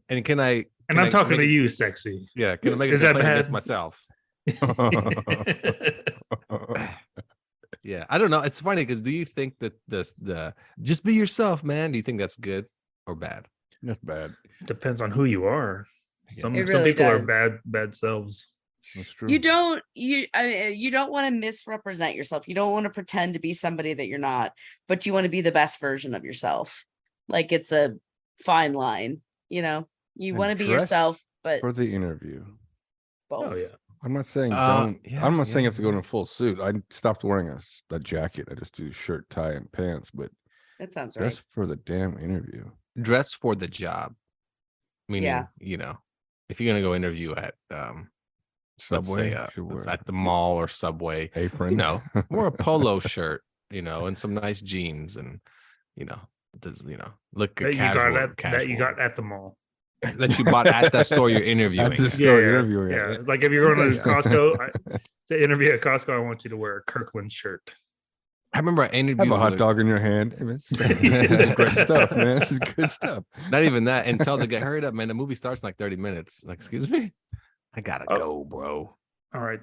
And can I? And I'm talking to you, sexy. Yeah. Can I make a Is that complaint bad? against myself? Yeah. I don't know. It's funny because do you think that the just be yourself, man? Do you think that's good or bad? That's bad. Depends on who you are. Some It really people does. are bad selves. That's true. You don't want to misrepresent yourself. You don't want to pretend to be somebody that you're not, but you want to be the best version of yourself. Like it's a fine line, you know. You And want to be dress yourself, but for the interview. both. Oh yeah. I'm not saying don't. yeah, I'm not saying you yeah, have to go in a full suit. I stopped wearing a jacket. I just do shirt, tie, and pants. But That sounds dress right. for the damn interview. Dress for the job. Meaning, Yeah. you know, if you're gonna go interview at let's Subway say should wear at the mall or Subway, apron. you know, wear a polo shirt, you know, and some nice jeans, and you know, look That casual. that you got at the mall. That you bought at that store you're interviewing. At the store interviewing. Yeah. Like if you're going to Costco to interview at Costco, I want you to wear a Kirkland shirt. I remember I interviewed Have a hot with- dog in your hand. Hey, man, this is great stuff, man. This is good stuff. Not even that. And tell the guy, hurry up, man. The movie starts in like 30 minutes. Like, excuse me, I gotta go, bro. All right,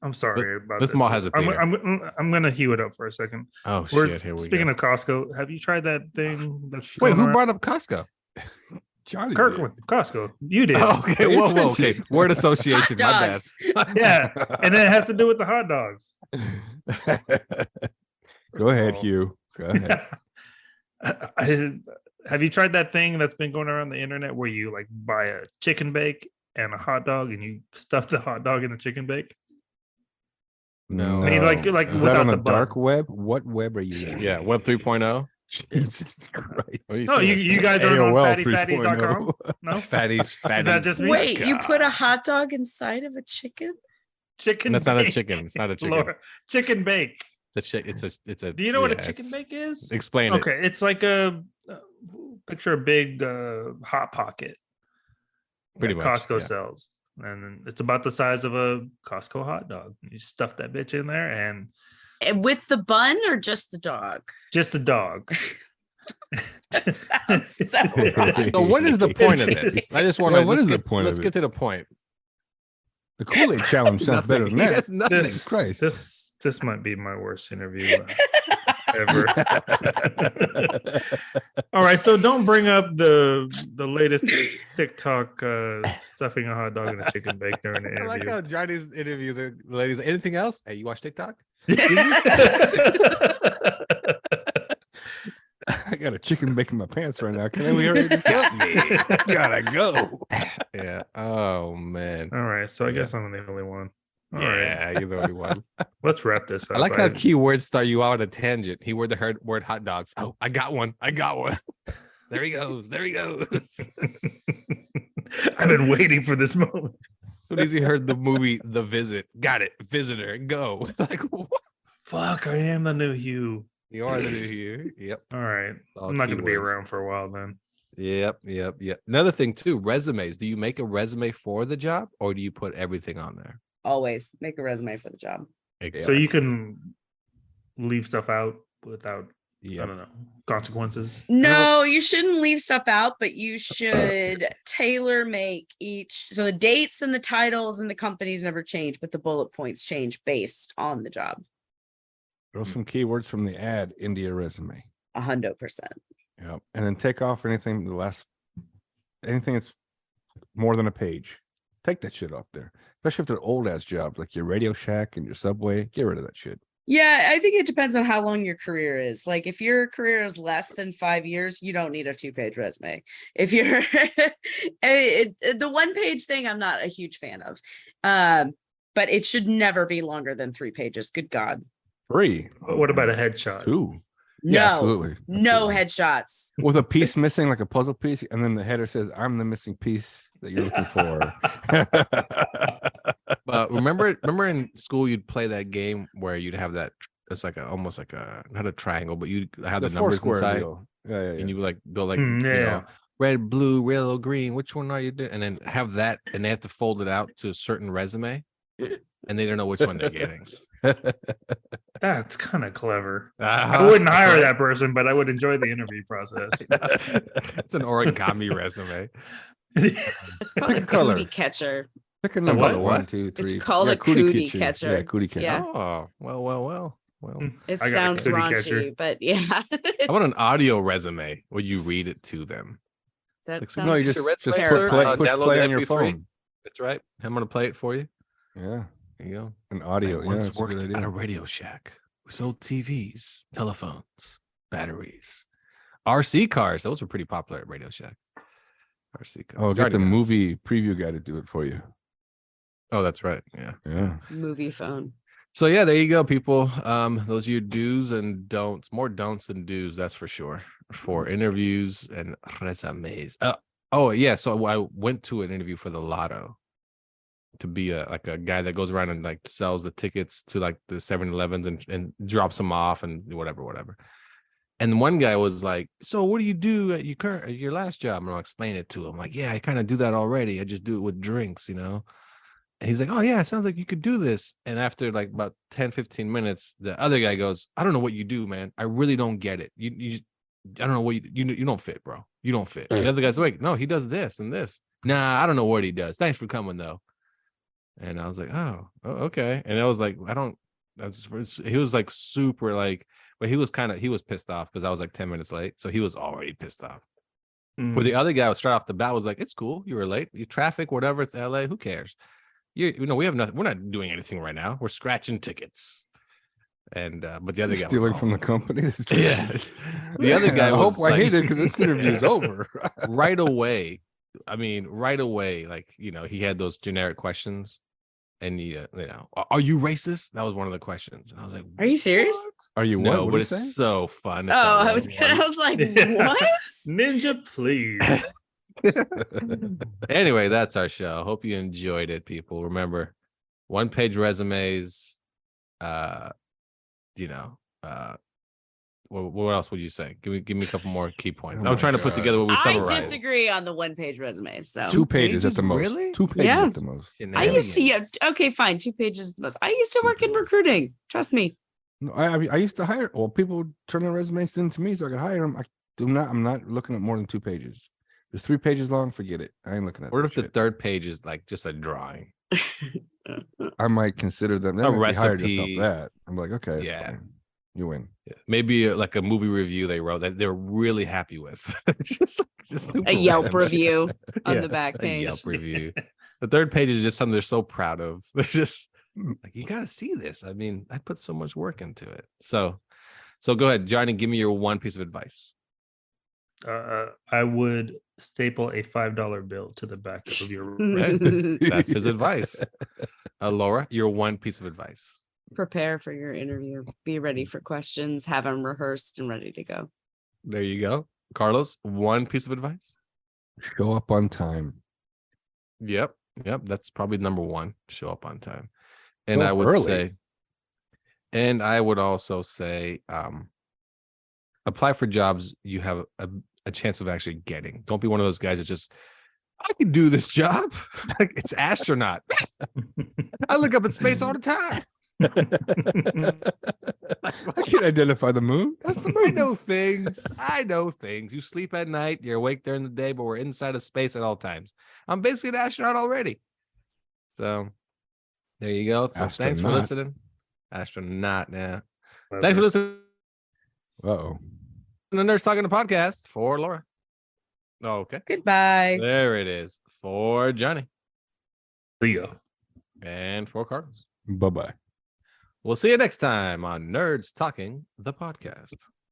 I'm sorry about this this. mall has a theater. I'm gonna hew it up for a second. Oh We're shit! Here we speaking go. of Costco, have you tried that thing? That's Wait, going who around? brought up Costco? Charlie Kirkland? Costco. You did. Oh, okay, Pay whoa, attention. okay. Word association. My bad. Dogs. Yeah, and then it has to do with the hot dogs. did. Go ahead, all- Hugh. Go ahead. Have you tried that thing that's been going around the internet where you like buy a chicken bake and a hot dog and you stuff the hot dog in the chicken bake? No. I mean, like Is without that on the the bun. dark web? What web are you in? Yeah, Web 3.0. Jesus Christ. What are No, saying? you guys are AOL on 3.0. fattyfatties.com? No? Fatties. Is that just me? Wait, you put a God. hot dog inside of a chicken? Chicken That's not a bake. chicken. It's not a chicken. Laura, chicken bake. It's a. Do you know what a yeah, chicken it's- bake is? Explain it. Okay, it's like a picture a big hot pocket. Pretty that much, Costco yeah. sells, and it's about the size of a Costco hot dog. You stuff that bitch in there, and And with the bun or just the dog? just a dog. That sounds so wrong. So what is the point of this? I just want to. Yeah, what is the point Let's of get it? to the point. The Kool-Aid challenge sounds better than that. Yes, nothing. This, Christ. this might be my worst interview ever. All right, so don't bring up the latest TikTok stuffing a hot dog in a chicken bake during the I like interview. how Johnny's interview the ladies. Anything else? Hey, you watch TikTok? I got a chicken bake in my pants right now. Can we already Got me. I gotta go. Yeah. Oh man. All right, so I Yeah. guess I'm the only one. All right, Yeah, you're the only one. let's wrap this up. I like how keywords start you out on a tangent. He word the word hot dogs. Oh, I got one. I got one. There he goes. There he goes. I've been waiting for this moment. As soon as he heard the movie The Visit, got it. Visitor, go. Like what? Fuck, I am the new Hugh. You are the new here. Yep. All right, All I'm not going to be keywords. around for a while then. Yep. Another thing too, resumes. Do you make a resume for the job or do you put everything on there? Always make a resume for the job. So you can leave stuff out without, I Yeah. don't know, consequences. No, you shouldn't leave stuff out, but you should tailor make each. So the dates and the titles and the companies never change, but the bullet points change based on the job. Throw some keywords from the ad into your resume. 100%. Yep. And then take off anything that's more than a page. Take that shit off there. Especially if they're old ass jobs like your Radio Shack and your Subway. Get rid of that shit. Yeah, I think it depends on how long your career is. Like if your career is less than 5 years, you don't need a 2-page resume. If you're the 1-page thing, I'm not a huge fan of. But it should never be longer than 3 pages. Good God. 3. What about a headshot? 2. No, Yeah, absolutely. No headshots. With a piece missing, like a puzzle piece, and then the header says, "I'm the missing piece that you're looking for." But remember in school you'd play that game where you'd have that. It's like almost like a not a triangle, but you have the numbers inside, deal. Yeah. and you would like build like yeah. red, blue, yellow, green. Which one are you doing? And then have that, and they have to fold it out to a certain resume, and they don't know which one they're getting. That's kind of clever. Uh-huh. I wouldn't hire that person, but I would enjoy the interview process. It's an origami resume. It's called a color. cootie catcher. Pick a number. What? 1, 2, 3. It's called a cootie catcher. Yeah, cootie catcher. Yeah. Oh, well. It I got a sounds cootie raunchy, catcher. but yeah. I want an audio resume where you read it to them. That Like, sounds No, you just Your push resume, play, sir, push download play the on your MP3. phone. That's right. I'm gonna play it for you. Yeah, There you go. an audio. I Yeah, once that's a worked good at a idea. Radio Shack. We sold TVs, telephones, batteries, RC cars. Those were pretty popular at Radio Shack. RC cars. Oh, You get already the know. movie preview guy to do it for you. Oh, that's right. Yeah. Yeah. movie phone. So yeah, there you go, people. Those are your do's and don'ts. More don'ts than do's, that's for sure. For interviews and resumes. Oh yeah. So I went to an interview for the Lotto to be a guy that goes around and like sells the tickets to like the 7-Elevens and drops them off and whatever. And one guy was like, "So what do you do at your last job?" And I'll explain it to him. Like, yeah, I kind of do that already. I just do it with drinks, you know. And he's like, "Oh yeah, it sounds like you could do this." And after like about 10-15 minutes, the other guy goes, "I don't know what you do, man. I really don't get it. You just, I don't know what you don't fit, bro. You don't fit." The other guy's like, "No, he does this and this." "Nah, I don't know what he does. Thanks for coming though." And I was like, "Oh, okay." And I was like, he was like super like, but he was pissed off because I was like 10 minutes late. So he was already pissed off. Where the other guy was straight off the bat was like, "It's cool. You were late. You traffic, whatever. It's LA. Who cares? We have nothing. We're not doing anything right now. We're scratching tickets." And but the other guy stealing was from the company. yeah. The other guy I was hope I hate it because this interview is over. right away. I mean, right away, like, you know, he had those generic questions. And are you racist? That was one of the questions. And I was like, Are you serious? "What?" Are you what? No, What but did it's you say? so fun. if Oh, that I was was one. like, what? Ninja, please. Anyway, that's our show. Hope you enjoyed it, people. Remember, 1-page resumes. What else would you say? Give me a couple more key points. Oh I'm my trying to put God. together what we I summarized. disagree on the 1-page resume. So 2 pages at pages? the most. Really? 2 pages Yeah. at the most. I used to, yeah, okay, fine. 2 pages is the most. I used to work in recruiting. Trust me. No, I used to hire. Well, people turn their resumes in to me so I could hire them. I'm not looking at more than 2 pages. If it's 3 pages long, forget it. I ain't looking at. What that if the shit. third page is like just a drawing? I might consider them. A Then I'd be hired just off recipe. that. I'm like, okay, it's Yeah. fine. You win. Yeah. Maybe like a movie review they wrote that they're really happy with. just super A Yelp random shit. review on Yeah, the back a page. Yelp review. The third page is just something they're so proud of. They're just like, you got to see this. I mean, I put so much work into it. So go ahead, Johnny. Give me your one piece of advice. I would staple a $5 bill to the back of your resume. That's his advice. Laura, your one piece of advice. Prepare for your interview. Be ready for questions. Have them rehearsed and ready to go. There you go. Carlos, one piece of advice. Show up on time. Yep. That's probably number one. Show up on time. And Go I would early. say, and I would also say, apply for jobs you have a chance of actually getting. Don't be one of those guys that just, I can do this job. Like, it's astronaut. I look up in space all the time. I can identify the moon. That's the moon. I know things. You sleep at night, you're awake during the day, but we're inside of space at all times. I'm basically an astronaut already. So there you go. So thanks for Astronaut. listening. Astronaut, yeah. Thanks for listening Uh-oh. to Nerds Talking the Podcast for Laura. Okay. Goodbye. There it is for Johnny. Leo. And 4 Cardinals. Bye-bye. We'll see you next time on Nerds Talking, the podcast.